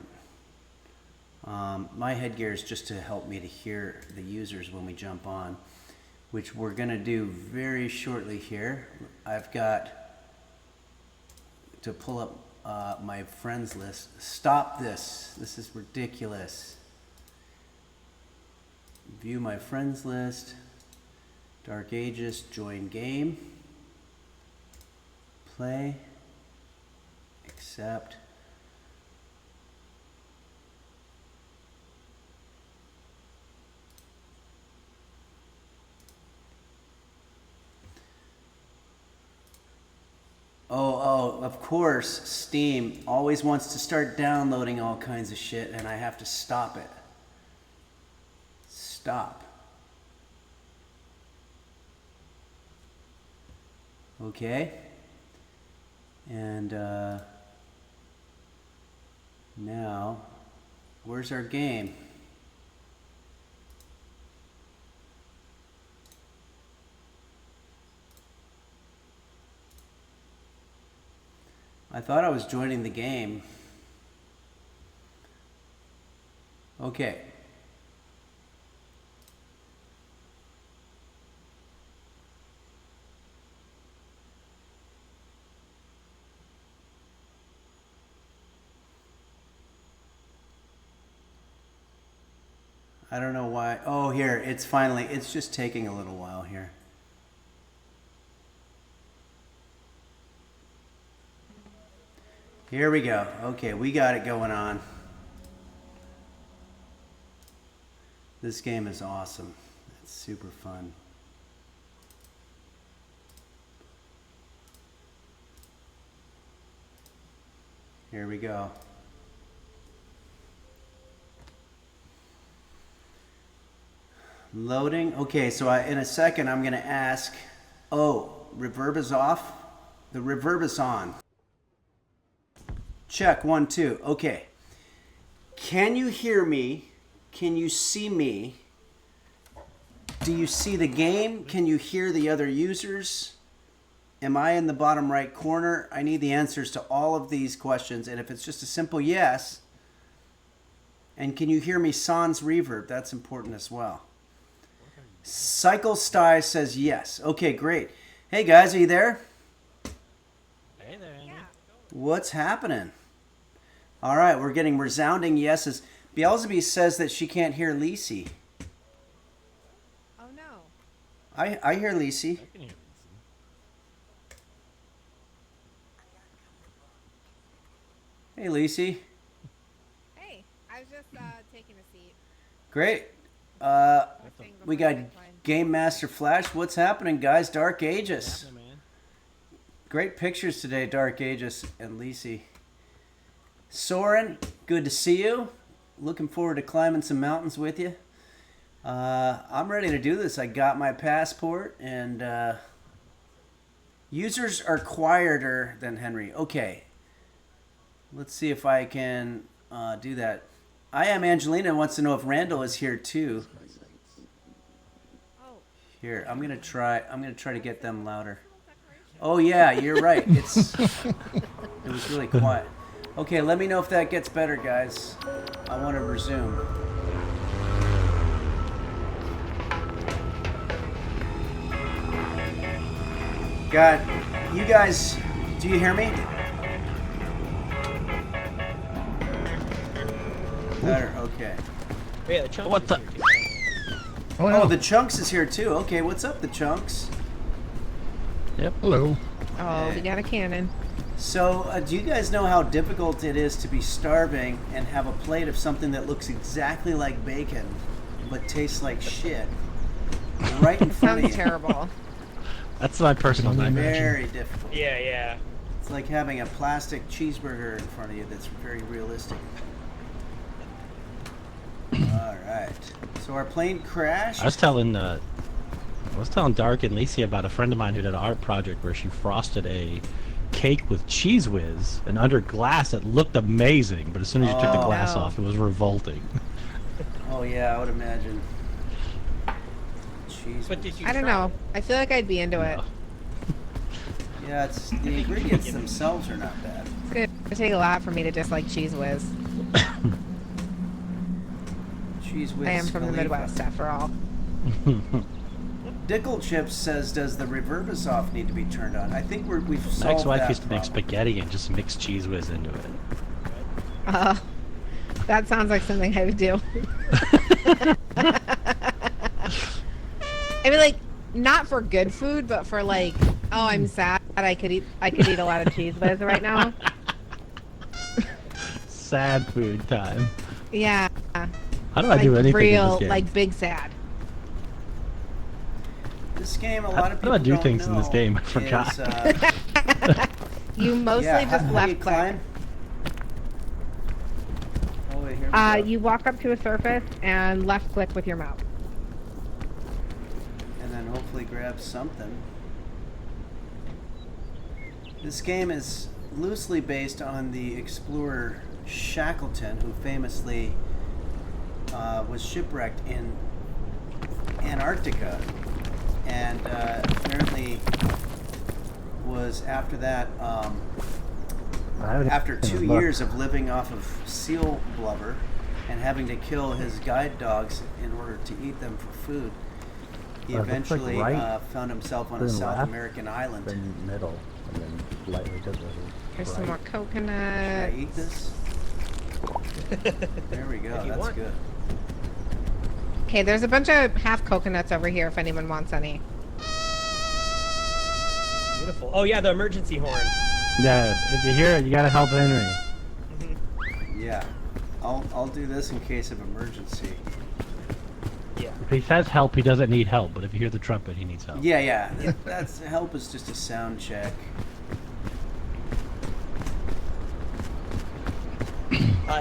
My headgear is just to help me to hear the users when we jump on, which we're going to do very shortly here. I've got to pull up my friends list. Stop this. This is ridiculous. View my friends list. Dark Ages, join game. Play. Accept. Oh, of course, Steam always wants to start downloading all kinds of shit, and I have to stop it. Stop. Okay. And now, where's our game? I thought I was joining the game. Okay. I don't know why. Oh, here, it's finally, it's just taking a little while here. Here we go. Okay, we got it going on. This game is awesome. It's super fun. Here we go. Loading. Okay, so in a second I'm going to ask, oh, reverb is off? The reverb is on. Check, 1, 2. Okay. Can you hear me? Can you see me? Do you see the game? Can you hear the other users? Am I in the bottom right corner? I need the answers to all of these questions. And if it's just a simple yes, and can you hear me sans reverb? That's important as well. Cycle Sty says yes. Okay, great. Hey guys, are you there? Hey there. Yeah. What's happening? All right, we're getting resounding yeses. Beelzebub says that she can't hear Lisi. Oh no. I hear Lisi. I can hear Hey Lisi. Hey, I was just taking a seat. Great. Thing We before got I declined. Game Master Flash. What's happening, guys? Dark Ages. happening, man. Great pictures today, Dark Ages and Lisi. Soren, good to see you. Looking forward to climbing some mountains with you. I'm ready to do this. I got my passport, and users are quieter than Henry. Okay. Let's see if I can do that. I am Angelina wants to know if Randall is here too. Oh, Here, I'm gonna try to get them louder. Oh yeah, you're right. It was really quiet. Okay, let me know if that gets better, guys. I want to resume. God, you guys, do you hear me? Better, okay. Yeah, the chunk What is the- here, too. Oh, the Chunks is here too. Okay, what's up, the Chunks? Yep. Hello. Oh, we got a cannon. So, do you guys know how difficult it is to be starving and have a plate of something that looks exactly like bacon, but tastes like shit, right in front of Sounds you? terrible. That's my personal nightmare. Very difficult. Yeah. It's like having a plastic cheeseburger in front of you that's very realistic. All right. So our plane crashed. I was telling Dark and Lacey about a friend of mine who did an art project where she frosted a cake with cheese whiz, and under glass it looked amazing, but as soon as you took the Oh. glass No. off, it was revolting. Oh yeah, I would imagine. Cheese. But did you I don't try know. it? I feel like I'd be into it. No. Yeah, it's the ingredients themselves are not bad. It's gonna take a lot for me to dislike Cheese Whiz. Cheese whiz. I am from the Khalifa. Midwest, after all. Dickle Chips says, "Does the reverb-off need to be turned on?" I think we've My solved ex-wife that used to make problem. spaghetti and just mix cheese whiz into it. That sounds like something I would do. I mean, like, not for good food, but for like, oh, I'm sad. I could eat a lot of Cheese Whiz right now. Sad food time. Yeah. How do I do anything in real, this game? like big sad. This game, a How lot of do I people do don't things in this know, game? I forgot. is, You mostly yeah, just how do you left click. climb? Oh, wait, here we go. You walk up to a surface and left click with your mouse. And then hopefully grab something. This game is loosely based on the explorer Shackleton, who famously was shipwrecked in Antarctica, and apparently was after that, after 2 years of living off of seal blubber and having to kill his guide dogs in order to eat them for food, he It looks like eventually right, found himself on a then South left, American island. Then middle, and then lightly to the Here's some right. more Should coconut. I eat this? There we go. If you That's want. good. Okay, there's a bunch of half coconuts over here if anyone wants any. Beautiful. Oh yeah, the emergency horn. Yeah, if you hear it, you gotta help Henry. Yeah, I'll do this in case of emergency. Yeah. If he says help, he doesn't need help, but if you hear the trumpet, he needs help. Yeah. That's help is just a sound check.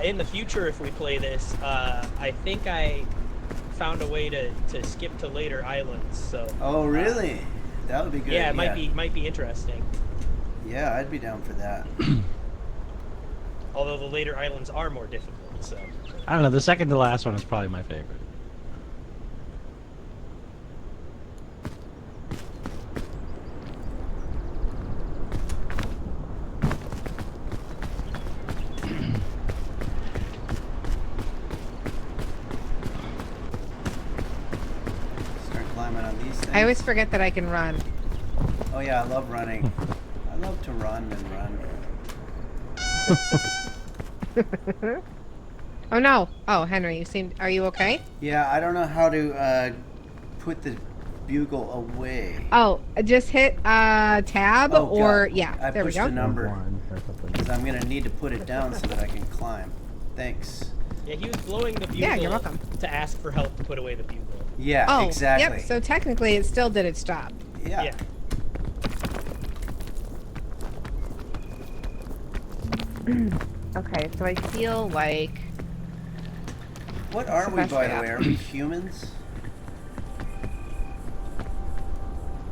In the future, if we play this, I think I found a way to skip to later islands. So. Oh, really? That would be good. Yeah, it might be interesting. Yeah, I'd be down for that. Although the later islands are more difficult. So. I don't know, the second to last one is probably my favorite. Start climbing on these things. I always forget that I can run. Oh yeah, I love running. I love to run and run. Oh no. Oh, Henry, are you okay? Yeah, I don't know how to put the bugle away. Oh, just hit tab Oh, or God. yeah, I there we pushed go. the number One or something. because I'm gonna need to put it down so that I can climb. Thanks. Yeah, he was blowing the bugle. Yeah, you're welcome. To ask for help to put away the bugle. Yeah, Oh, exactly. yep. So technically, it still did its job. yeah. Yeah. Okay, so I feel like What are the we, best by way the out. way? Are we humans?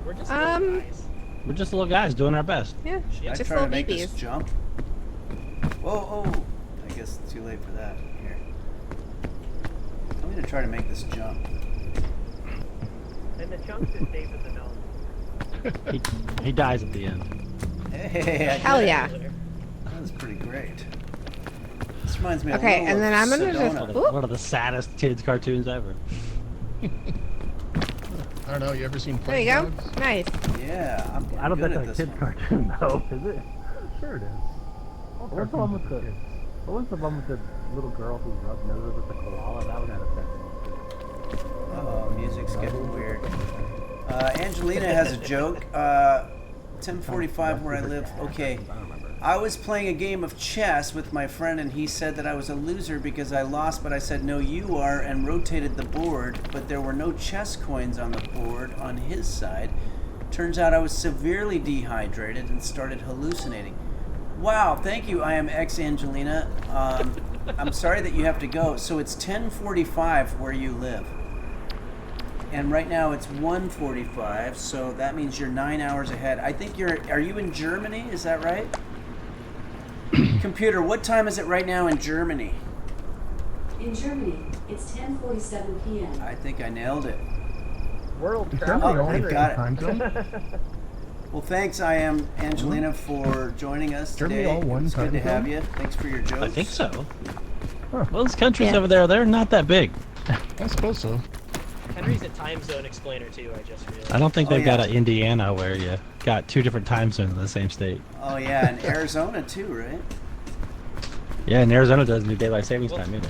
We're just Um, little guys. We're just little guys doing our best. yeah, Yeah. I just try to little make babies. this jump. Whoa, oh! I guess it's too late for that. Here. I'm gonna try to make this jump. And the chunks is David the gnome. He dies at the end. Hey, I Hell did it. yeah. That was pretty great. This reminds me Okay, a little and then I'm of gonna just- Sedona. One of the saddest kids cartoons ever. I don't know. You ever seen There you Plague go. Dogs? Nice. Yeah, I'm I don't good think at that's a this kid's one. cartoon though, is it? Sure it is. What's the one with the? What was the one with the little girl who rubbed noses with the koala? That one had a sense. Uh-oh, music's getting weird. Angelina has a joke. 10:45 where I live. Okay. I was playing a game of chess with my friend and he said that I was a loser because I lost, but I said, no, you are, and rotated the board, but there were no chess coins on the board on his side. Turns out I was severely dehydrated and started hallucinating. Wow, thank you, I am ex-Angelina. I'm sorry that you have to go. So it's 10:45 where you live. And right now it's 1:45, so that means you're 9 hours ahead. I think are you in Germany? Is that right? Computer, what time is it right now in Germany? In Germany, it's 10:47 p.m. I think I nailed it. World Is travel. Germany Oh, only I got it. time zone? Well, thanks, I am Angelina, for joining us Germany today. all one It's good to time have zone? you. Thanks for your jokes. I think so. Huh. Well, those countries Yeah. over there, they're not that big. I suppose so. Henry's a time zone explainer too. I just realized. I don't think Oh, they've got yeah. an Indiana where you got two different time zones in the same state. Oh yeah, and Arizona too, right? Yeah, and Arizona doesn't do daylight savings Well, time either.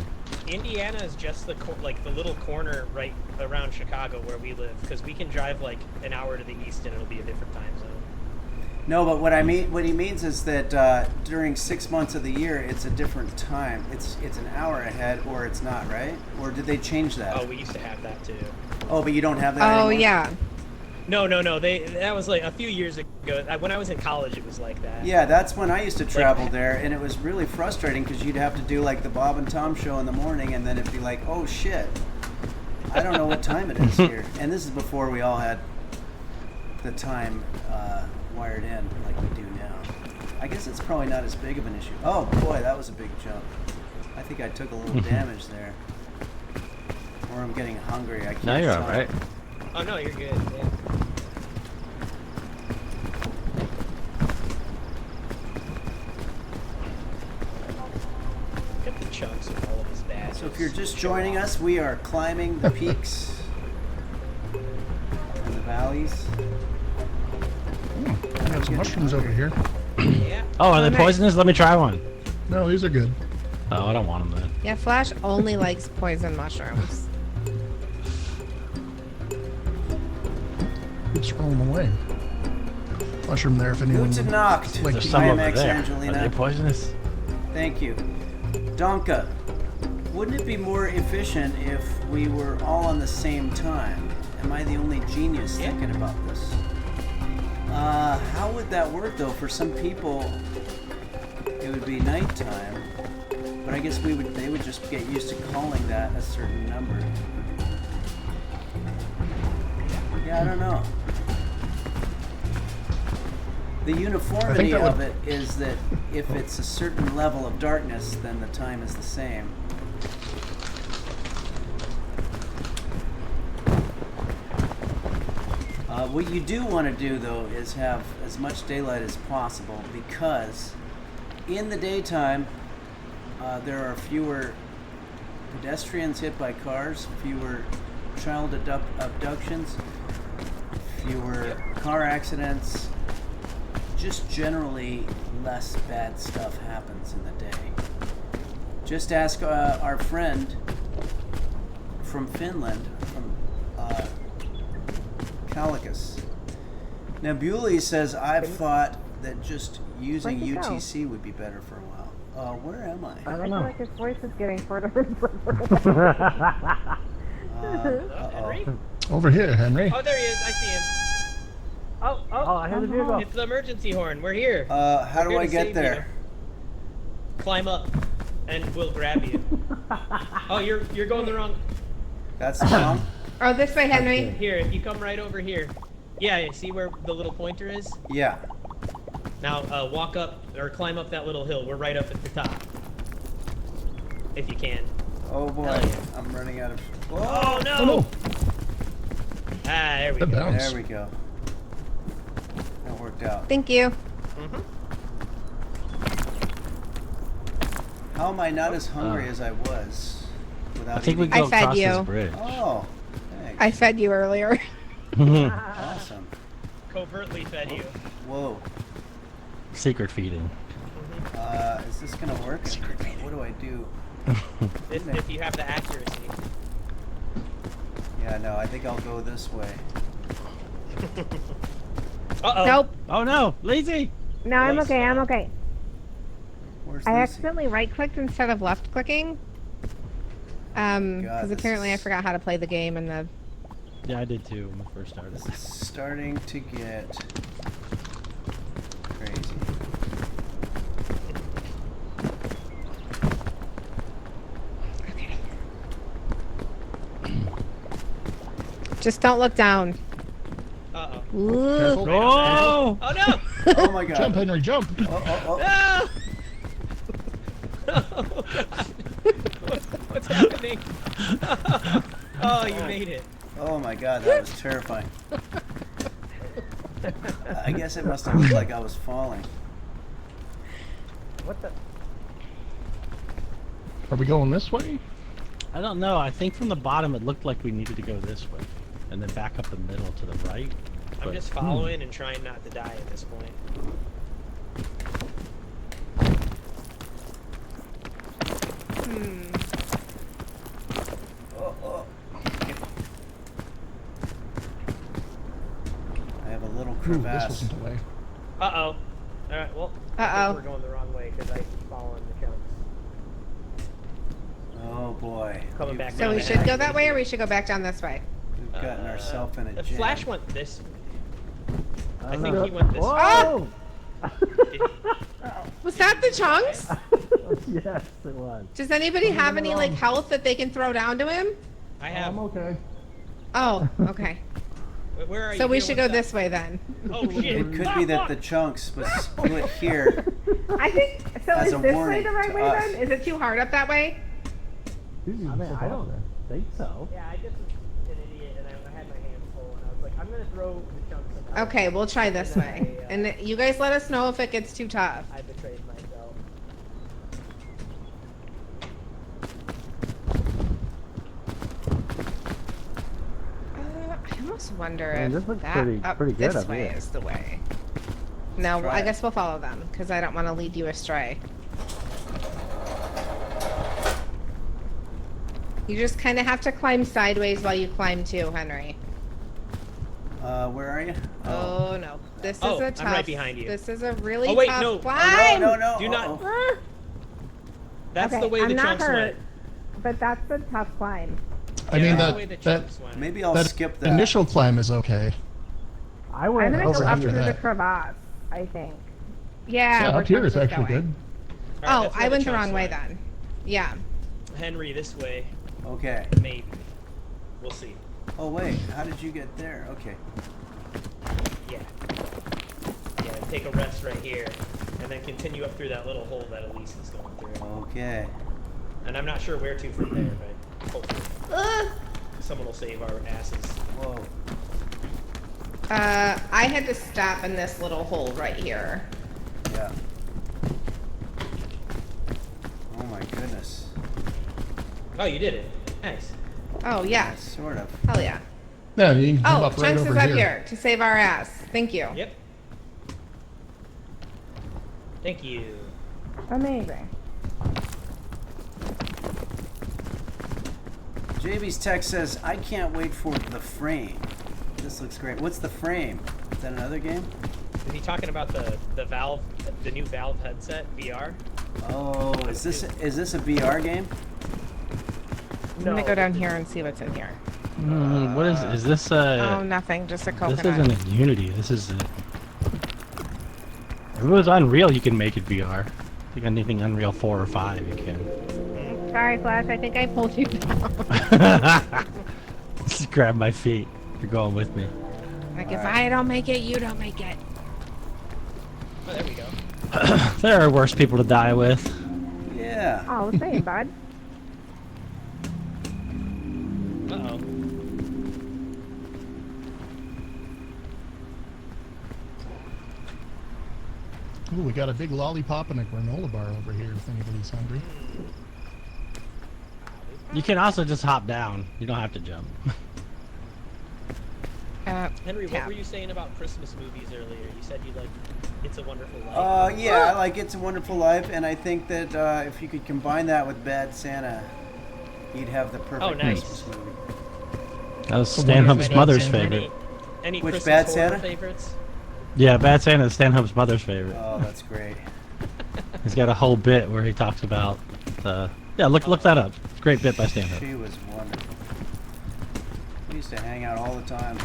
Indiana is just the like the little corner right around Chicago where we live, because we can drive like an hour to the east and it'll be a different time zone. No, but what he means is that during 6 months of the year, it's a different time. It's an hour ahead, or it's not, right? Or did they change that? Oh, we used to have that too. Oh, but you don't have that Oh anymore? yeah. No. That was like a few years ago. When I was in college, it was like that. Yeah, that's when I used to travel there, and it was really frustrating because you'd have to do like the Bob and Tom show in the morning, and then it'd be like, oh shit, I don't know what time it is here. And this is before we all had the time wired in like we do now. I guess it's probably not as big of an issue. Oh boy, that was a big jump. I think I took a little damage there. Or I'm getting hungry. I can't No, you're tell. all right. Oh no, you're good. Yeah. Get the chunks of all of his badges. So if you're just joining us, we are climbing the peaks and the valleys. I got some mushrooms over here. Yeah. Oh, are Oh, they nice. poisonous? Let me try one. No, these are good. Oh, I don't want them then. Yeah, Flash only likes poison mushrooms. Keep scrolling away. Mushroom there if anyone. Guten Nacht. Like, There's some I am over there. ex-Angelina. Are they poisonous? Thank you. Donka, wouldn't it be more efficient if we were all on the same time? Am I the only genius Yeah. thinking about this? How would that work though? For some people, it would be nighttime, but I guess they would just get used to calling that a certain number. Yeah, I don't know. The uniformity that of would- it is that if it's a certain level of darkness, then the time is the same. What you do want to do, though, is have as much daylight as possible, because in the daytime, there are fewer pedestrians hit by cars, fewer child abductions, fewer car accidents. Just generally less bad stuff happens in the day. Just ask our friend from Finland, from Caligus. Nebuli says, I've thought that just using Where'd he go? UTC would be better for a while. Where am I? I feel like his voice is getting further and further. Hello, Henry? Over here, Henry. Oh, there he is. I see him. Oh, I hear the bugle. it's the emergency horn. We're here. How do We're I here to get save there? you. Climb up, and we'll grab you. Oh, you're going the wrong. That's the wrong. Oh, this way, Henry. Here, if you come right over here. Yeah, you see where the little pointer is? Yeah. Now, walk up or climb up that little hill. We're right up at the top. If you can. Oh boy, Hell yeah. I'm running out of. Whoa! Oh no! Oh no! Ah, there we That go. bounce. There we go. That worked out. Thank you. Mhm. How am I not as hungry as I was without I think we eating? go I fed across you. this bridge. Oh, thanks. I fed you earlier. Awesome. Covertly fed you. Whoa. Secret feeding. Is this gonna work? What do I do? If you have the accuracy. Yeah, no, I think I'll go this way. Uh-oh. Nope. Oh no, Lazy! No, I'm Nice. okay. I'm okay. Where's I Lucy? accidentally right-clicked instead of left-clicking. God, Because this apparently I is- forgot how to play the game and the. Yeah, I did too when I first started. This is starting to get crazy. Okay. Just don't look down. Uh-oh. Ooh. Careful. Oh! Oh no! Oh my god. Jump, Henry, jump! Oh. No! Oh, God. What's happening? Oh, you made it. Oh my god, that was terrifying. I guess it must have looked like I was falling. What the? Are we going this way? I don't know. I think from the bottom it looked like we needed to go this way, and then back up the middle to the right. I'm But- just following and trying not to die at this point. Oh. I have a little Ooh, this crevasse. wasn't the way. Uh-oh. Alright, well, I Uh-oh. think we're going the wrong way because I keep following the chunks. Oh boy. Coming back So down we that should go way. that way, or we should go back down this way. We've gotten ourselves in a The jam. Flash went this way. I don't think know. he went this way. Whoa! Did- Was that the chunks? Yes, it was. Does anybody have any like health that they can throw down to him? I have. okay. Oh, okay. Where are you? So we Here, should go what's this way then. up? Oh shit! It could be that the chunks was split here. I think so. As Is a this way warning the right to way us. then? Is it too hard up that way? I mean, I don't think so. Yeah, I just was an idiot and I had my hands full and I was like, I'm gonna throw the chunks. Of Okay, we'll try this And then way. And you guys let us know if it gets too tough. I betrayed myself. I almost wonder Man, if this looks that pretty- up pretty good this up way here. is the way. No, Try I it. guess we'll follow them because I don't want to lead you astray. You just kind of have to climb sideways while you climb too, Henry. Where are you? Oh no, this Oh, is a I'm tough. right behind you. This is a really Oh, wait, tough no. Oh, climb. No. Do not. Uh-oh. That's Okay, the way I'm the not chunks hurt, went. but that's a tough climb. I Yeah, mean, that's the way the that chunks went. Maybe I'll that skip that. initial climb is okay. I I'm went gonna over go up after through the that. crevasse. I think. Yeah, Yeah, we're up here is supposed to actually go. good. All right, Oh, that's where I the went the chunks wrong way went. then. Yeah. Henry, this way, Okay. maybe. We'll see. Oh wait, how did you get there? Okay. Yeah. Yeah, take a rest right here, and then continue up through that little hole that Elise is going through. Okay. And I'm not sure where to from there, but hopefully someone will save our asses. Whoa. I had to stop in this little hole right here. Yeah. Oh my goodness. Oh, you did it. Nice. Oh yeah. Sort of. Hell yeah. Yeah, you can come Oh, up right Chunks over is up here. here to save our ass. Thank you. Yep. Thank you. Amazing. JB's text says, I can't wait for the frame. This looks great. What's the frame? Is that another game? Is he talking about the Valve, the new Valve headset VR? Oh, is this a VR game? I'm gonna go down here and see what's in here. What is this? Oh, nothing. Just a coconut. This isn't in Unity. This is. If it was Unreal, you can make it VR. I think anything Unreal 4 or 5, you can. Sorry, Flash. I think I pulled you down. Just grab my feet. You're going with me. Like, if I don't make it, you don't make it. Oh, there we go. There are worse people to die with. Yeah. Oh, same, bud. Uh-oh. Ooh, we got a big lollipop and a granola bar over here if anybody's hungry. You can also just hop down. You don't have to jump. Henry, what tab. were you saying about Christmas movies earlier? You said you like It's a Wonderful Life. Yeah, I like It's a Wonderful Life, and I think that if you could combine that with Bad Santa, you'd have the perfect nice. Christmas movie. That was Stanhope's mother's Any- favorite. Any Which Christmas Bad horror Santa? favorites? Yeah, Bad Santa is Stanhope's mother's favorite. Oh, that's great. He's got a whole bit where he talks about the... Yeah, look that up. It's a great bit by Stanhope. She was wonderful. We used to hang out all the time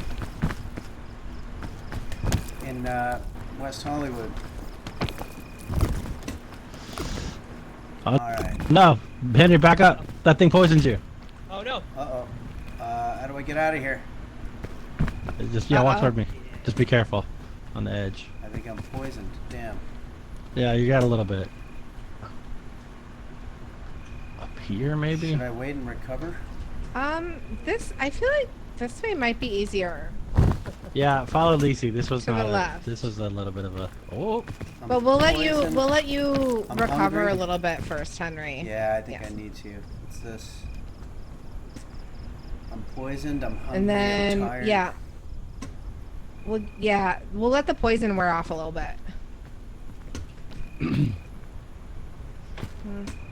in West Hollywood. All right. No, Henry, back up. That thing poisons you. Oh no. Uh-oh. How do I get out of here? Just walk toward me. Just be careful on the edge. I think I'm poisoned. Damn. Yeah, you got a little bit. Up here, maybe? Should I wait and recover? I feel like this way might be easier. Yeah, follow Lisi. This was To the not. left. This was a little bit of a. Oh. I'm But we'll let you poisoned. I'm recover hungry. a little bit first, Henry. Yeah, I think Yes. I need to. What's this? I'm poisoned. I'm hungry. And then I'm tired. we'll let the poison wear off a little bit.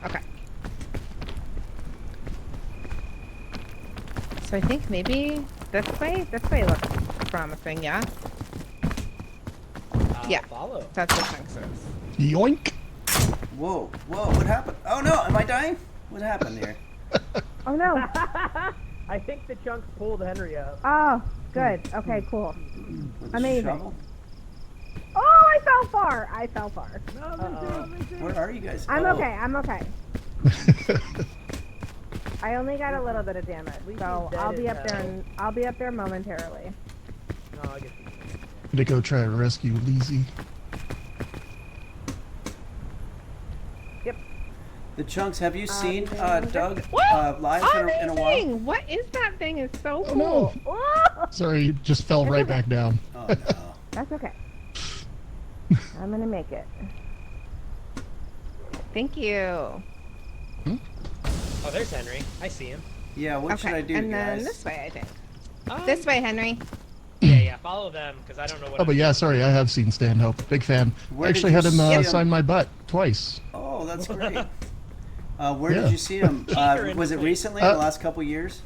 Okay. So I think maybe this way. This way looks promising. Yeah. Yeah. Follow. That's what Chunks is. Yoink! Whoa, what happened? Oh no, am I dying? What happened here? Oh no. I think the chunks pulled Henry up. Oh, good. Okay, cool. With the Amazing. shovel? Oh, I fell far. I fell far. Where are you guys? I'm Oh, okay. I'm okay. I only got a little bit of damage, so dead I'll be as up there. hell. I'll be up there momentarily. No, I guess. To go try to rescue Lizzie. The Chunks, have you seen Doug What? live in a while? Amazing! What is that thing? It's so Oh, cool. no. Sorry, you just fell right back down. Oh no. That's okay. I'm gonna make it. Thank you. Oh, there's Henry. I see him. Yeah, what should I do, and guys? then this way, I think. Um, This way, Henry. Yeah, follow them because I don't know what. Oh, but yeah, sorry, I have seen Stanhope. Big fan. Where I did actually you had him see him? sign my butt twice. Oh, that's great. Where Yeah. did you see him? in Was it between. recently? The last couple years?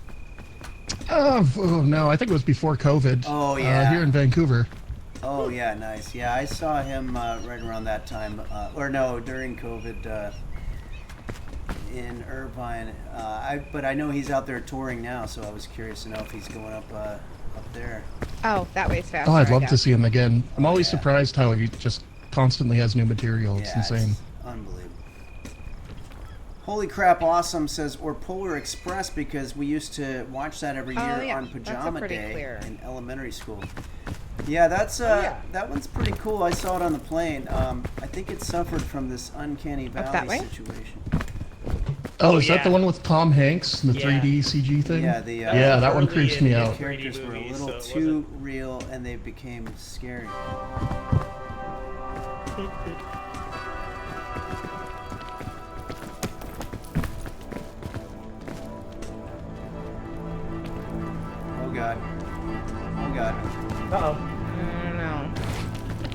Oh, no, I think it was before COVID. Oh, yeah. Here in Vancouver. Oh yeah, nice. Yeah, I saw him right around that time, or no, during COVID in Irvine. But I know he's out there touring now, so I was curious to know if he's going up there. Oh, that way's faster. Oh, I'd I love guess. to see him again. I'm always yeah. surprised how he just constantly has new material. It's Yeah, insane. it's unbelievable. Holy crap! Awesome says or Polar Express because we used to watch that every year Oh, yeah. on That's a Pajama pretty Day clear. in elementary school. Yeah, that's that one's pretty cool. I saw it on the plane. I think it suffered from this uncanny that valley way? situation. Oh, is that the yeah. one with Tom Hanks, the Yeah. 3D CG thing? Yeah, the Yeah, that one early creeps in me the out. characters were a movie, little so it too real and they became scary. Oh god. Oh god. Uh-oh.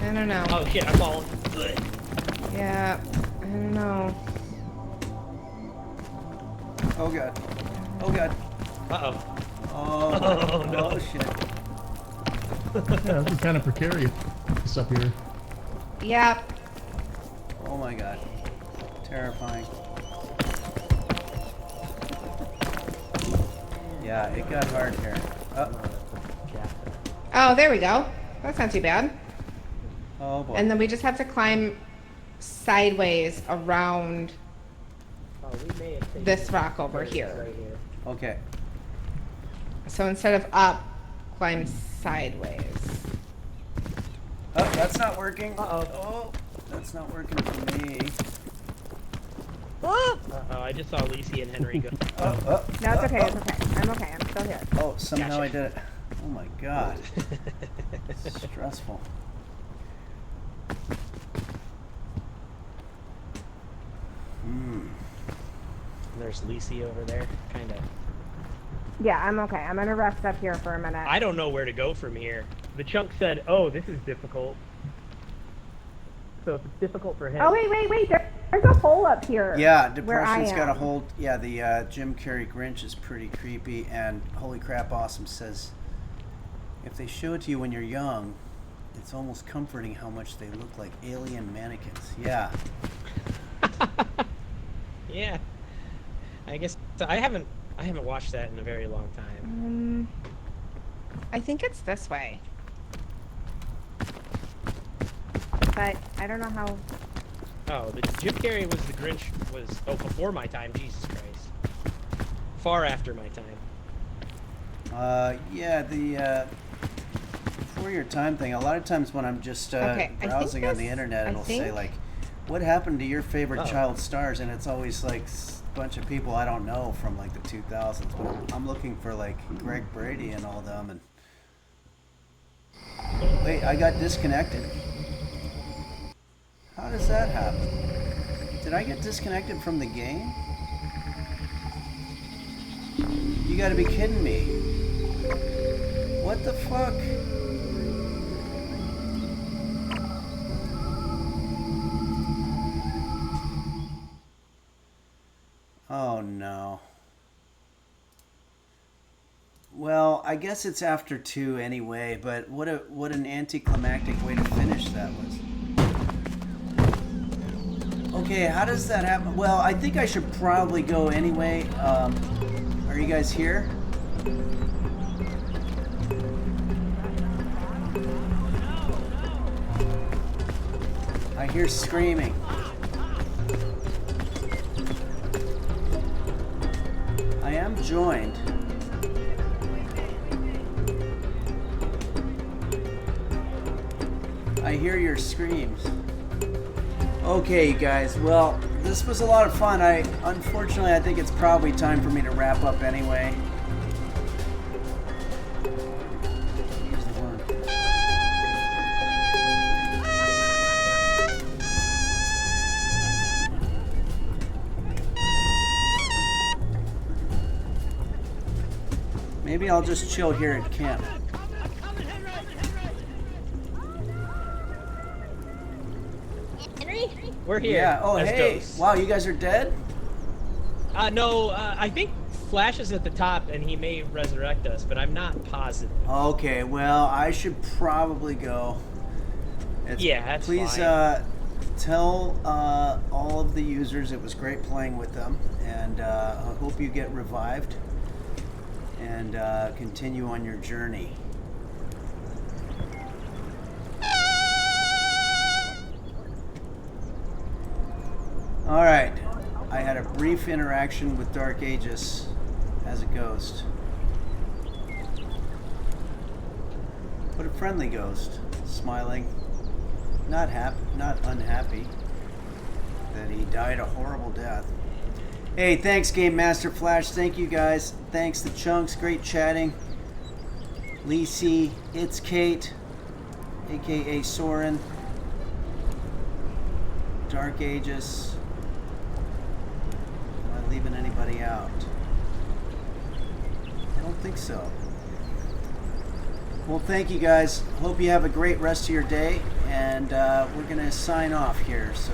I don't know. Oh shit, I'm falling. Yeah. I don't know. Oh god. Oh god. Uh-oh. Oh, Oh, no. oh shit. Yeah, it's kind of precarious up here. Yep. Oh my god. Terrifying. Yeah, it got hard here. Oh, there we go. That's not too bad. Oh boy. And then we just have to climb sideways around Oh, we may have taken this rock over right here. here. Okay. So instead of up, climb sideways. Oh, that's not working. Uh-oh. Oh, that's not working for me. Uh-oh, I just saw Lisi and Henry go. Oh, No, it's okay. It's okay. I'm okay. I'm still here. oh, somehow Gotcha. I did it. Oh my god. Stressful. There's Lacey over there, kind of. Yeah, I'm okay. I'm gonna rest up here for a minute. I don't know where to go from here. The chunk said, "Oh, this is difficult." So if it's difficult for him. Oh wait! There's a hole up here. Yeah, where I depression's got a am. hold. Yeah, the Jim Carrey Grinch is pretty creepy. And Holy Crap Awesome says, if they show it to you when you're young, it's almost comforting how much they look like alien mannequins. Yeah. Yeah. I guess I haven't watched that in a very long time. I think it's this way. But I don't know how. Oh, the Jim Carrey was the Grinch before my time. Jesus Christ. Far after my time. Yeah, the before your time thing. A lot of times when I'm just browsing on the internet, it'll say like, "What happened to your favorite child stars?" And it's always like a bunch of people I don't know from like the 2000s. But I'm looking for like Greg Brady and all them. And wait, I got disconnected. How does that happen? Did I get disconnected from the game? You gotta be kidding me. What the fuck? Oh no. Well, I guess it's after 2 anyway, but what an anticlimactic way to finish that was. Okay, how does that happen? Well, I think I should probably go anyway. Are you guys here? I hear screaming. I am joined. I hear your screams. Okay, you guys. Well, this was a lot of fun. Unfortunately, I think it's probably time for me to wrap up anyway. Here's the one. Maybe I'll just chill here at camp. We're here. Yeah. Oh, as hey. ghosts. Wow, you guys are dead? No, I think Flash is at the top and he may resurrect us, but I'm not positive. Okay, well, I should probably go. Yeah, that's Please fine. tell all of the users it was great playing with them, and I hope you get revived and continue on your journey. All right, I had a brief interaction with Dark Aegis as a ghost. But a friendly ghost, smiling, not unhappy that he died a horrible death. Hey, thanks Game Master Flash, thank you guys. Thanks the Chunks, great chatting. Lacey, it's Kate, aka Soren, Dark Aegis. Am I leaving anybody out? I don't think so. Well, thank you guys. Hope you have a great rest of your day, and we're gonna sign off here. So,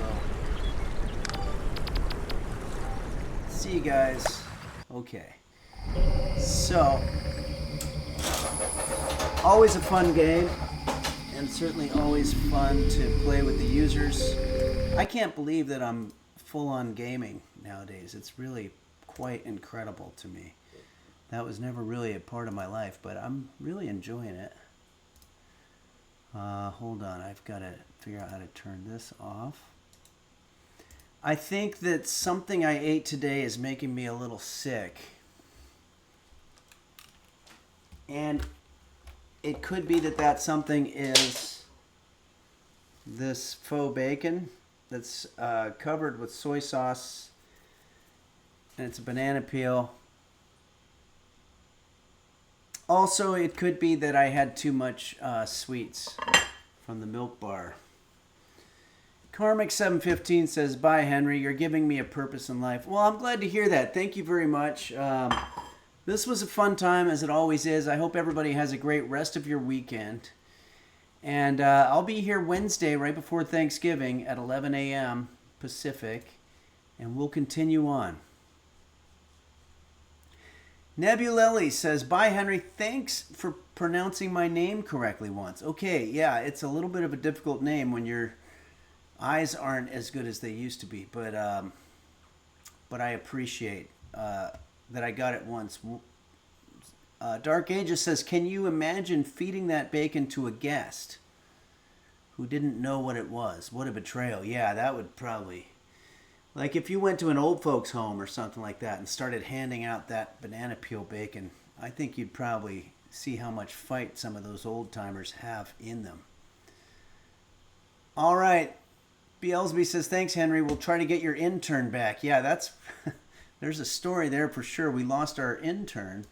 see you guys. Okay. So, always a fun game, and certainly always fun to play with the users. I can't believe that I'm full-on gaming nowadays. It's really quite incredible to me. That was never really a part of my life, but I'm really enjoying it. Hold on, I've got to figure out how to turn this off. I think that something I ate today is making me a little sick. And it could be that that something is this faux bacon that's covered with soy sauce, and it's a banana peel. Also, it could be that I had too much sweets from the milk bar. Karmic715 says, bye, Henry. You're giving me a purpose in life. Well, I'm glad to hear that. Thank you very much. This was a fun time, as it always is. I hope everybody has a great rest of your weekend. And I'll be here Wednesday, right before Thanksgiving, at 11 a.m. Pacific. And we'll continue on. Nebulelli says, bye, Henry. Thanks for pronouncing my name correctly once. Okay, yeah, it's a little bit of a difficult name when your eyes aren't as good as they used to be. But I appreciate that I got it once. Dark Ages says, can you imagine feeding that bacon to a guest who didn't know what it was? What a betrayal. Yeah, that would probably... Like if you went to an old folks home or something like that and started handing out that banana peel bacon, I think you'd probably see how much fight some of those old timers have in them. All right. Beelsby says, thanks, Henry. We'll try to get your intern back. Yeah, that's... There's a story there for sure. We lost our intern.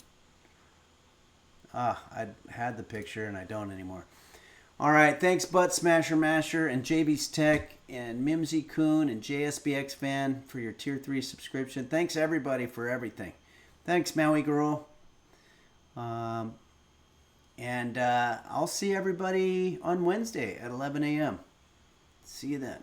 I had the picture and I don't anymore. All right, thanks Butt Smasher Masher and JB's Tech and Mimsy Coon and JSBX Fan for your Tier 3 subscription. Thanks everybody for everything. Thanks Maui Girl. And I'll see everybody on Wednesday at 11 a.m. See you then.